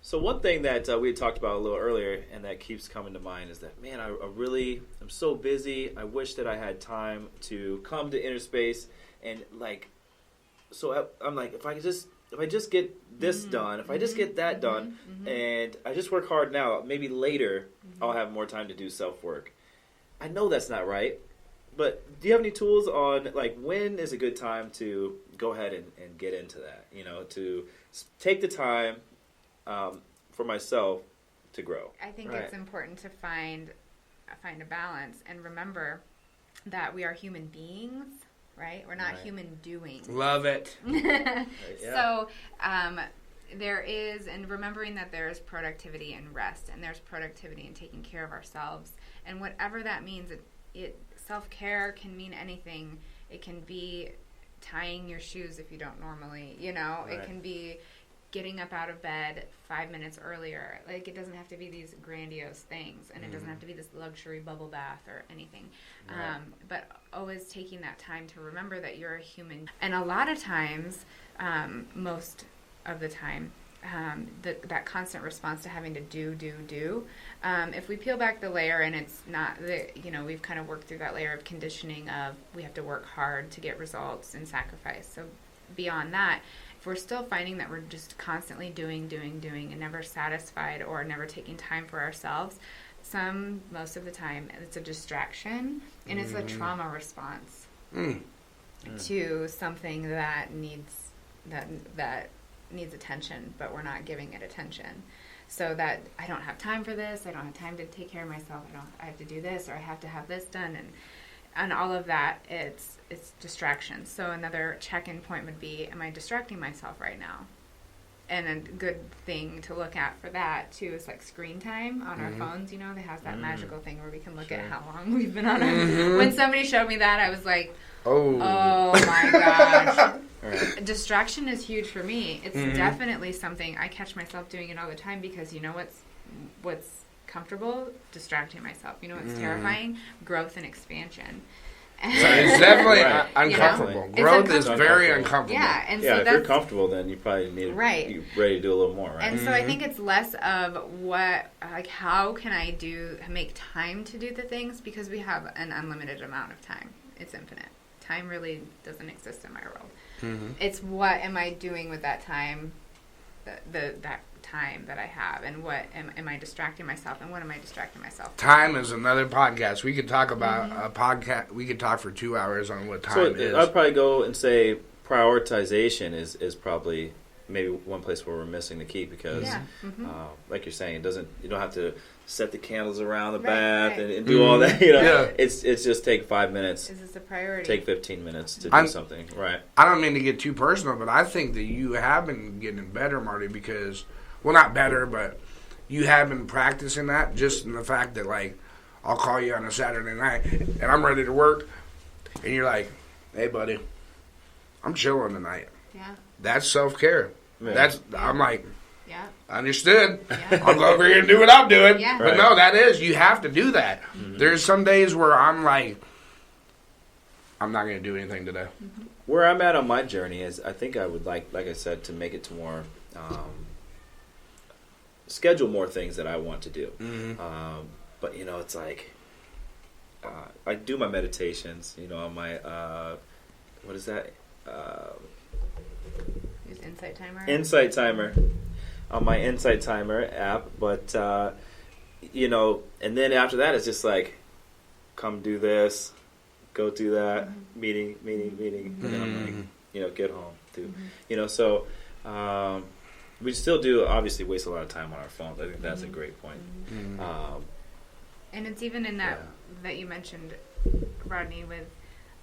So one thing that we had talked about a little earlier, and that keeps coming to mind, is that, man, I'm so busy. I wish that I had time to come to Inner Space, and so I'm like, if I just get this done, if I just get that done, and I just work hard now, maybe later I'll have more time to do self-work. I know that's not right, but do you have any tools on, when is a good time to go ahead and get into that, to take the time for myself to grow? I think it's important to find a balance and remember that we are human beings, right? We're not human doings. Love it. So there is, and remembering that there is productivity in rest, and there's productivity in taking care of ourselves, and whatever that means, it self-care can mean anything. It can be tying your shoes if you don't normally, it can be getting up out of bed 5 minutes earlier. It doesn't have to be these grandiose things, and it doesn't have to be this luxury bubble bath or anything. But always taking that time to remember that you're a human. And a lot of times, most of the time, that constant response to having to do. If we peel back the layer, and it's not we've kind of worked through that layer of conditioning of we have to work hard to get results and sacrifice. So beyond that, if we're still finding that we're just constantly doing and never satisfied or never taking time for ourselves, most of the time it's a distraction, and it's a trauma response to something that needs attention, but we're not giving it attention. So that I don't have time for this, I don't have time to take care of myself, I have to do this, or I have to have this done, and all of that, it's distraction. So another check-in point would be, am I distracting myself right now? And a good thing to look at for that, too, is screen time on our phones. They have that magical thing where we can look at how long we've been on it. When somebody showed me that, I was like, oh my gosh. Right. Distraction is huge for me. It's definitely something I catch myself doing it all the time, because what's comfortable? Distracting myself. What's terrifying? Growth and expansion. So it's definitely uncomfortable. Growth is very uncomfortable. Yeah, and so if you're comfortable, then you probably need you're ready to do a little more, right? And so I think it's less of how can I make time to do the things, because we have an unlimited amount of time. It's infinite. Time really doesn't exist in my world. It's what am I doing with that time, that time that I have, and what am I distracting myself, and what am I distracting myself? Time is another podcast. We could talk about a podcast. We could talk for 2 hours on what time is. I'd probably go and say prioritization is probably maybe one place where we're missing the key, because like you're saying, you don't have to set the candles around the bath and do all that. It's just take 5 minutes. Is this a priority? Take 15 minutes to do something. Right. I don't mean to get too personal, but I think that you have been getting better, Marty, because, well, not better, but you have been practicing that, just in the fact that, I'll call you on a Saturday night, and I'm ready to work, and you're like, hey, buddy, I'm chilling tonight. Yeah. That's self-care. Yeah. I'm like, yeah, understood. Yeah. I'll go over here and do what I'm doing. Yeah. But no, you have to do that. There's some days where I'm like, I'm not going to do anything today. Where I'm at on my journey is, I think I would like I said, to make it to more, schedule more things that I want to do. But, it's I do my meditations, on my, what is that? Use Insight Timer. Insight Timer. On my Insight Timer app. But, and then after that, it's just come do this, go do that, meeting. And then I'm get home too. So we still do obviously waste a lot of time on our phones. I think that's a great point. And it's even in that you mentioned, Rodney, with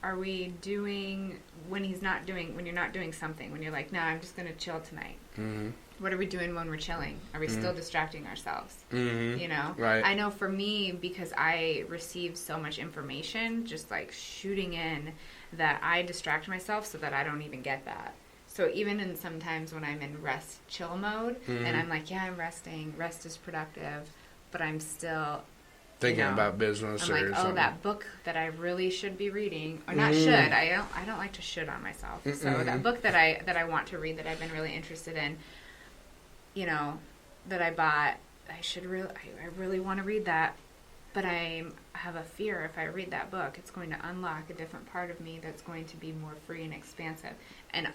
are we doing when you're not doing something, when you're like, I'm just going to chill tonight? Mm-hmm. What are we doing when we're chilling? Are we still distracting ourselves? Mm-hmm. You know? Right. I know for me, because I receive so much information just like shooting in, that I distract myself so that I don't even get that. So even in sometimes when I'm in rest chill mode and I'm like, I'm resting, rest is productive, but I'm still thinking about business I'm or like, something. that book that I really should be reading, or not should. I don't like to should on myself. So that book that I want to read, that I've been really interested in, you know, that I bought, I really want to read that, but I have a fear if I read that book, it's going to unlock a different part of me that's going to be more free and expansive. And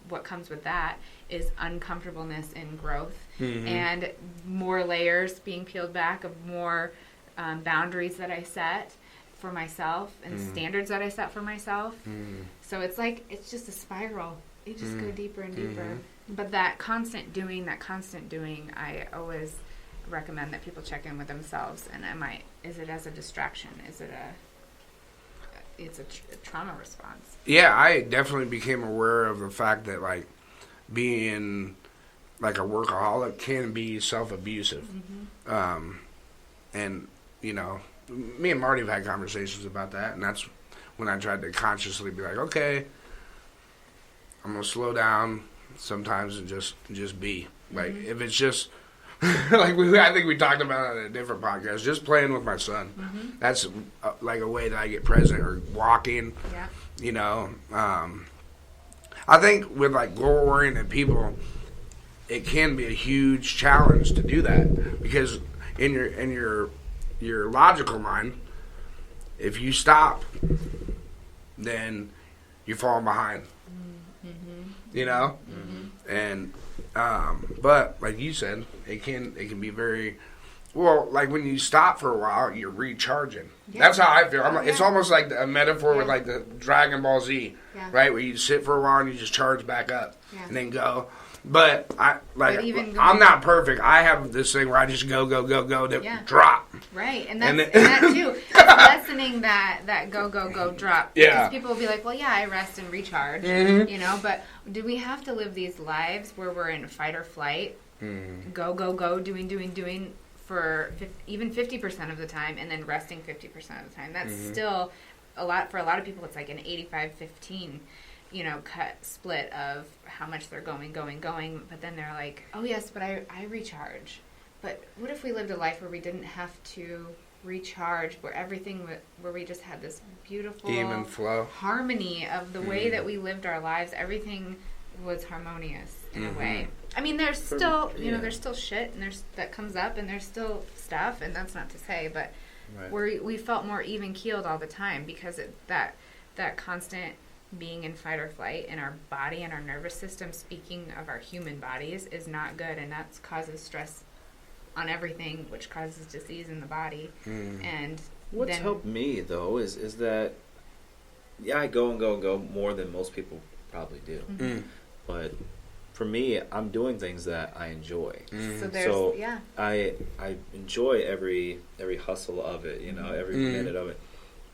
what comes with that is uncomfortableness and growth and more layers being peeled back of more boundaries that I set for myself and standards that I set for myself. So it's like, it's just a spiral. You just go deeper and deeper. But that constant doing, I always recommend that people check in with themselves. And is it as a distraction? Is it it's a trauma response? Yeah, I definitely became aware of the fact that, like, being like a workaholic can be self-abusive. And, you know, me and Marty have had conversations about that, and that's when I tried to consciously be like, okay, I'm going to slow down sometimes and just be. Like, if it's just, like I think we talked about it in a different podcast, just playing with my son. That's like a way that I get present, or walking. Yeah. You know, I think with like goal-oriented people, it can be a huge challenge to do that, because in your logical mind, if you stop, then you're falling behind. You know, and but like you said, it can be very well. Like when you stop for a while, you're recharging. Yeah. That's how I feel. It's almost like a metaphor with like the Dragon Ball Z, right? Where you sit for a while and you just charge back up and then go. But I'm not perfect. I have this thing where I just go to drop. Right, and that too. It's lessening that go drop. Yeah. Because people will be like, well, I rest and recharge, you know. But do we have to live these lives where we're in fight or flight, go, doing for even 50% of the time, and then resting 50% of the time? That's still a lot for a lot of people. It's like an 85-15. You know, split of how much they're going, but then they're like, oh yes, but I recharge. But what if we lived a life where we didn't have to recharge, where we just had this beautiful even flow harmony of the way that we lived our lives? Everything was harmonious in a way. I mean, there's still, there's still shit and that comes up, and there's still stuff, and that's not to say, but we felt more even keeled all the time, because that constant being in fight or flight in our body and our nervous system, speaking of our human bodies, is not good, and that causes stress on everything, which causes disease in the body. And what's helped me though is that I go more than most people probably do, but for me, I'm doing things that I enjoy. So I enjoy every hustle of it, every minute of it.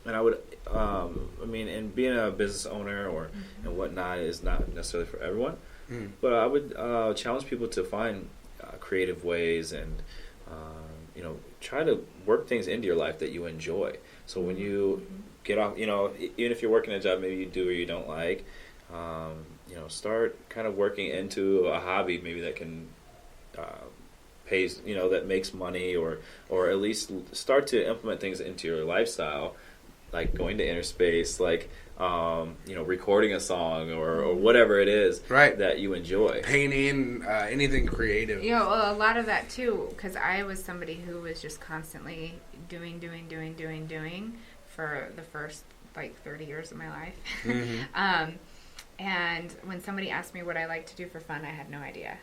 And I would, and being a business owner and whatnot is not necessarily for everyone. But I would challenge people to find creative ways and, try to work things into your life that you enjoy. So when you get off, even if you're working a job maybe you do or you don't like, start kind of working into a hobby maybe that can pays, that makes money, or at least start to implement things into your lifestyle, like going to inner space, like recording a song or whatever it is that you enjoy. Painting, anything creative. A lot of that too, because I was somebody who was just constantly doing for the first 30 years of my life. And when somebody asked me what I like to do for fun, I had no idea.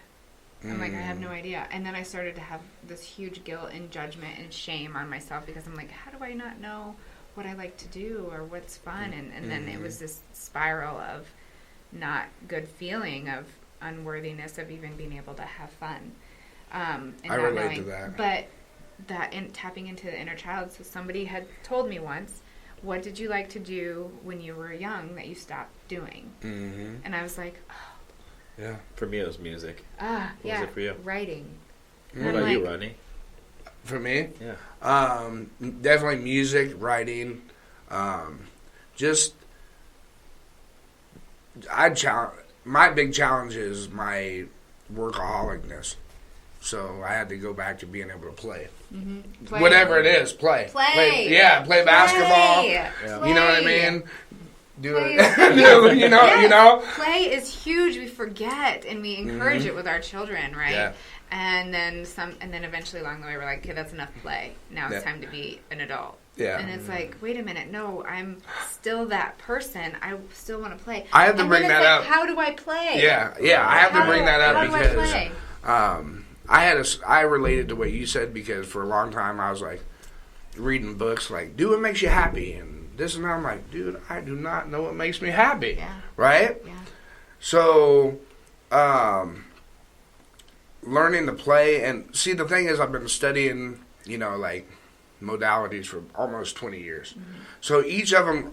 I'm like, I have no idea. And then I started to have this huge guilt and judgment and shame on myself, because I'm like, how do I not know what I like to do or what's fun? And then it was this spiral of not good feeling of unworthiness of even being able to have fun. And I not relate knowing, to that. But tapping into the inner child. So somebody had told me once, what did you like to do when you were young that you stopped doing? Mm-hmm. And I was like, oh. Yeah. For me, it was music. What was it for you? Writing. What about you, Rodney? For me? Yeah. Definitely music, writing. My big challenge is my workaholicness. So I had to go back to being able to play. Mm-hmm. Whatever it is, play. Play basketball. Yeah. You know what I mean? Do Play it. you know. Play is huge. We forget and we encourage it with our children, right? Yeah. And then eventually along the way we're like, okay, that's enough play. Now it's time to be an adult. Yeah. And it's like, wait a minute, no, I'm still that person. I still want to play. I have to bring that up. How do I play? Yeah. I have to bring that up because I related to what you said because for a long time I was like reading books like do what makes you happy and this and that. I'm like, dude, I do not know what makes me happy. Yeah. Right? Yeah. So learning to play and see the thing is I've been studying, like modalities for almost 20 years. Mm-hmm. So each of them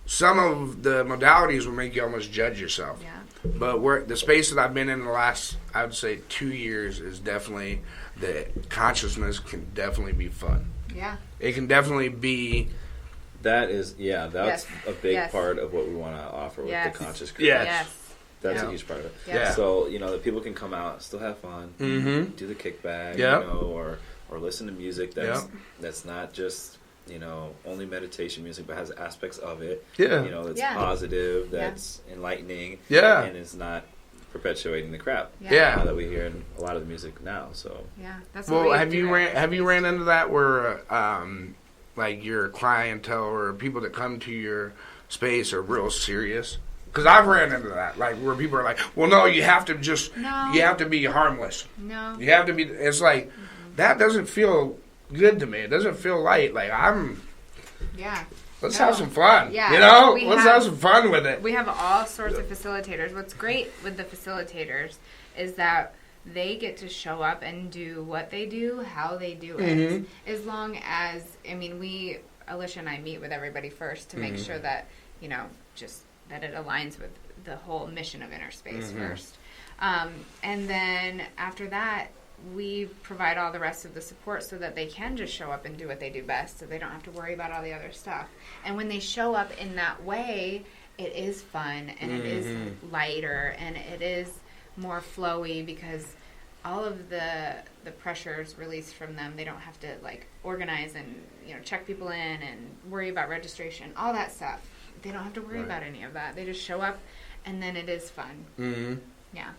some of the modalities will make you almost judge yourself. Yeah. But the space that I've been in the last, I would say, 2 years is definitely that consciousness can definitely be fun. Yeah. It can definitely be. That's a big part of what we want to offer with the conscious creation. Yes. That's a huge part of it. Yeah. So, that people can come out, still have fun, do the kickback, or listen to music that's not just, only meditation music, but has aspects of it. Yeah. That's positive, that's enlightening, Yeah. and is not perpetuating the crap. Yeah. That we hear in a lot of the music now. So. Yeah. That's what have you ran into that where like your clientele or people that come to your space are real serious? Because I've ran into that, like where people are like, "Well, no, you have to you have to be harmless. No, you have to be." It's like that doesn't feel good to me. It doesn't feel light. Like let's have some fun. Yeah, let's have some fun with it. We have all sorts of facilitators. What's great with the facilitators is that they get to show up and do what they do, how they do it. As long as, Alicia and I meet with everybody first to make sure that, just that it aligns with the whole mission of Inner Space first. And then after that, we provide all the rest of the support so that they can just show up and do what they do best so they don't have to worry about all the other stuff. And when they show up in that way, it is fun and it is lighter and it is more flowy because all of the pressure is released from them. They don't have to organize and check people in and worry about registration, all that stuff. They don't have to worry about any of that. They just show up and then it is fun. Mm-hmm. Yeah.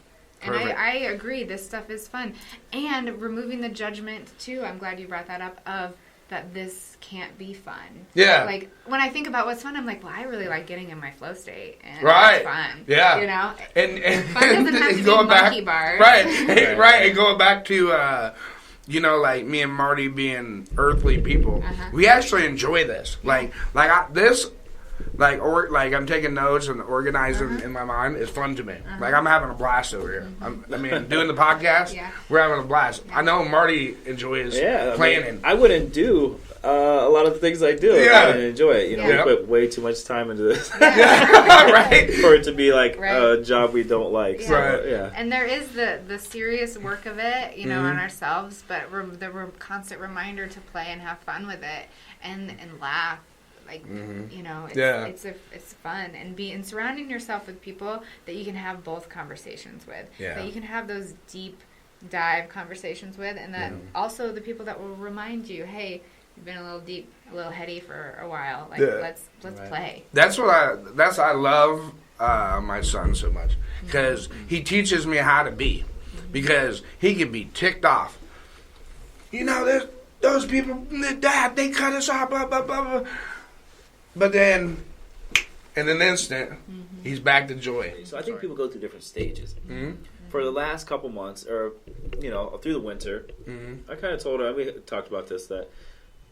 And I agree, this stuff is fun. And removing the judgment, too, I'm glad you brought that up, of that this can't be fun. Yeah. Like, when I think about what's fun, I'm like, well, I really like getting in my flow state. And it's fun. Yeah. And fun doesn't have to be monkey bars. Right. And going back to, like me and Marty being earthly people, we actually enjoy this. I'm taking notes and organizing in my mind. It's fun to me. Like I'm having a blast over here. Doing the podcast, we're having a blast. I know Marty enjoys planning. I wouldn't do a lot of the things I do. I wouldn't enjoy it. We put way too much time into this. Right. For it to be like a job we don't like. Yeah. So, right. And there is the serious work of it, on ourselves, but the constant reminder to play and have fun with it and laugh. It's fun and surrounding yourself with people that you can have both conversations with, that you can have those deep dive conversations with, and that also the people that will remind you, hey, you've been a little deep, a little heady for a while. Let's play. That's I love my son so much because he teaches me how to be because he can be ticked off. Those people, Dad, they cut us off, blah blah blah blah. But then, in an instant, he's back to joy. So I think people go through different stages. For the last couple months, or through the winter, I kind of told her, we talked about this, that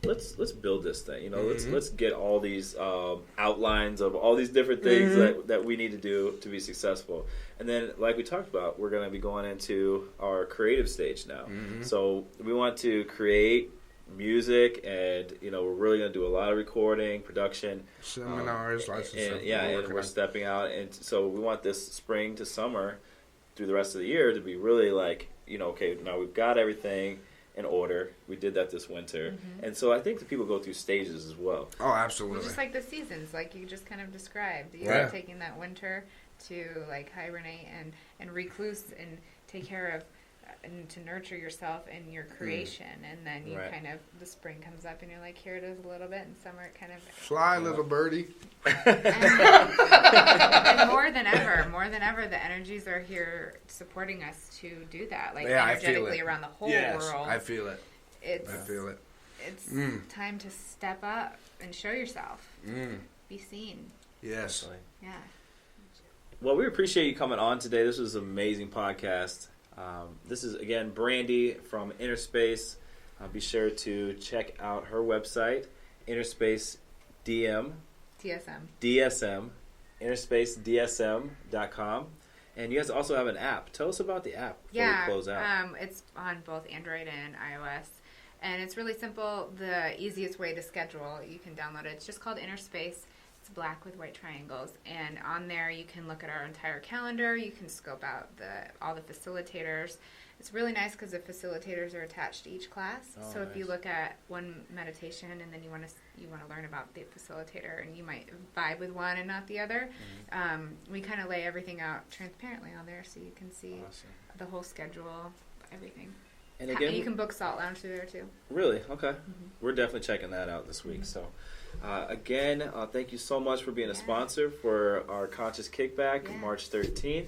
let's build this thing. Let's get all these outlines of all these different things that we need to do to be successful. And then, like we talked about, we're going to be going into our creative stage now. So we want to create music, and we're really going to do a lot of recording, production, seminars, lots of stuff. And we're stepping out, and so we want this spring to summer through the rest of the year to be really like, okay, now we've got everything in order. We did that this winter, and so I think the people go through stages as well. Oh, absolutely. Just like the seasons, like you just kind of described. You're taking that winter to like hibernate and recluse and take care of and to nurture yourself and your creation, and then you kind of, the spring comes up and you're like, here it is a little bit, and summer it kind of fly, little birdie. and more than ever, the energies are here supporting us to do that, like energetically around the whole world. I feel it. It's time to step up and show yourself, be seen. Yes. Yeah. Well, we appreciate you coming on today. This was an amazing podcast. This is, again, Brandy from Inner Space. Be sure to check out her website, Innerspace DSM, innerspacedSM.com. And you guys also have an app. Tell us about the app before we close out. It's on both Android and iOS. And it's really simple. The easiest way to schedule, you can download it. It's just called Inner Space. It's black with white triangles, and on there you can look at our entire calendar. You can scope out all the facilitators. It's really nice because the facilitators are attached to each class. So if you look at one meditation and then you want to learn about the facilitator, and you might vibe with one and not the other, we kind of lay everything out transparently on there, so you can see the whole schedule, everything. And again, you can book Salt Lounge through there too. Really? Okay. We're definitely checking that out this week. So. Again, thank you so much for being a sponsor for our Conscious Kickback, March 13th.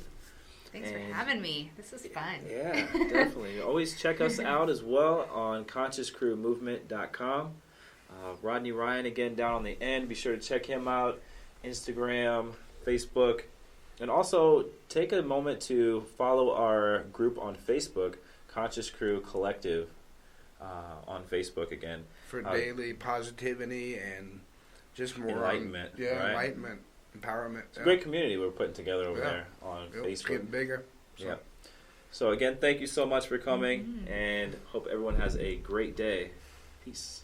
Thanks for having me. This is fun. Yeah, definitely. Always check us out as well on ConsciousCrewMovement.com. Rodney Ryan, again, down on the end. Be sure to check him out. Instagram, Facebook. And also, take a moment to follow our group on Facebook, Conscious Crew Collective, on Facebook again. For daily positivity and just more enlightenment. Enlightenment, empowerment. It's a great community we're putting together over there on Facebook. It's getting bigger. So. Yeah. So again, thank you so much for coming, and hope everyone has a great day. Peace.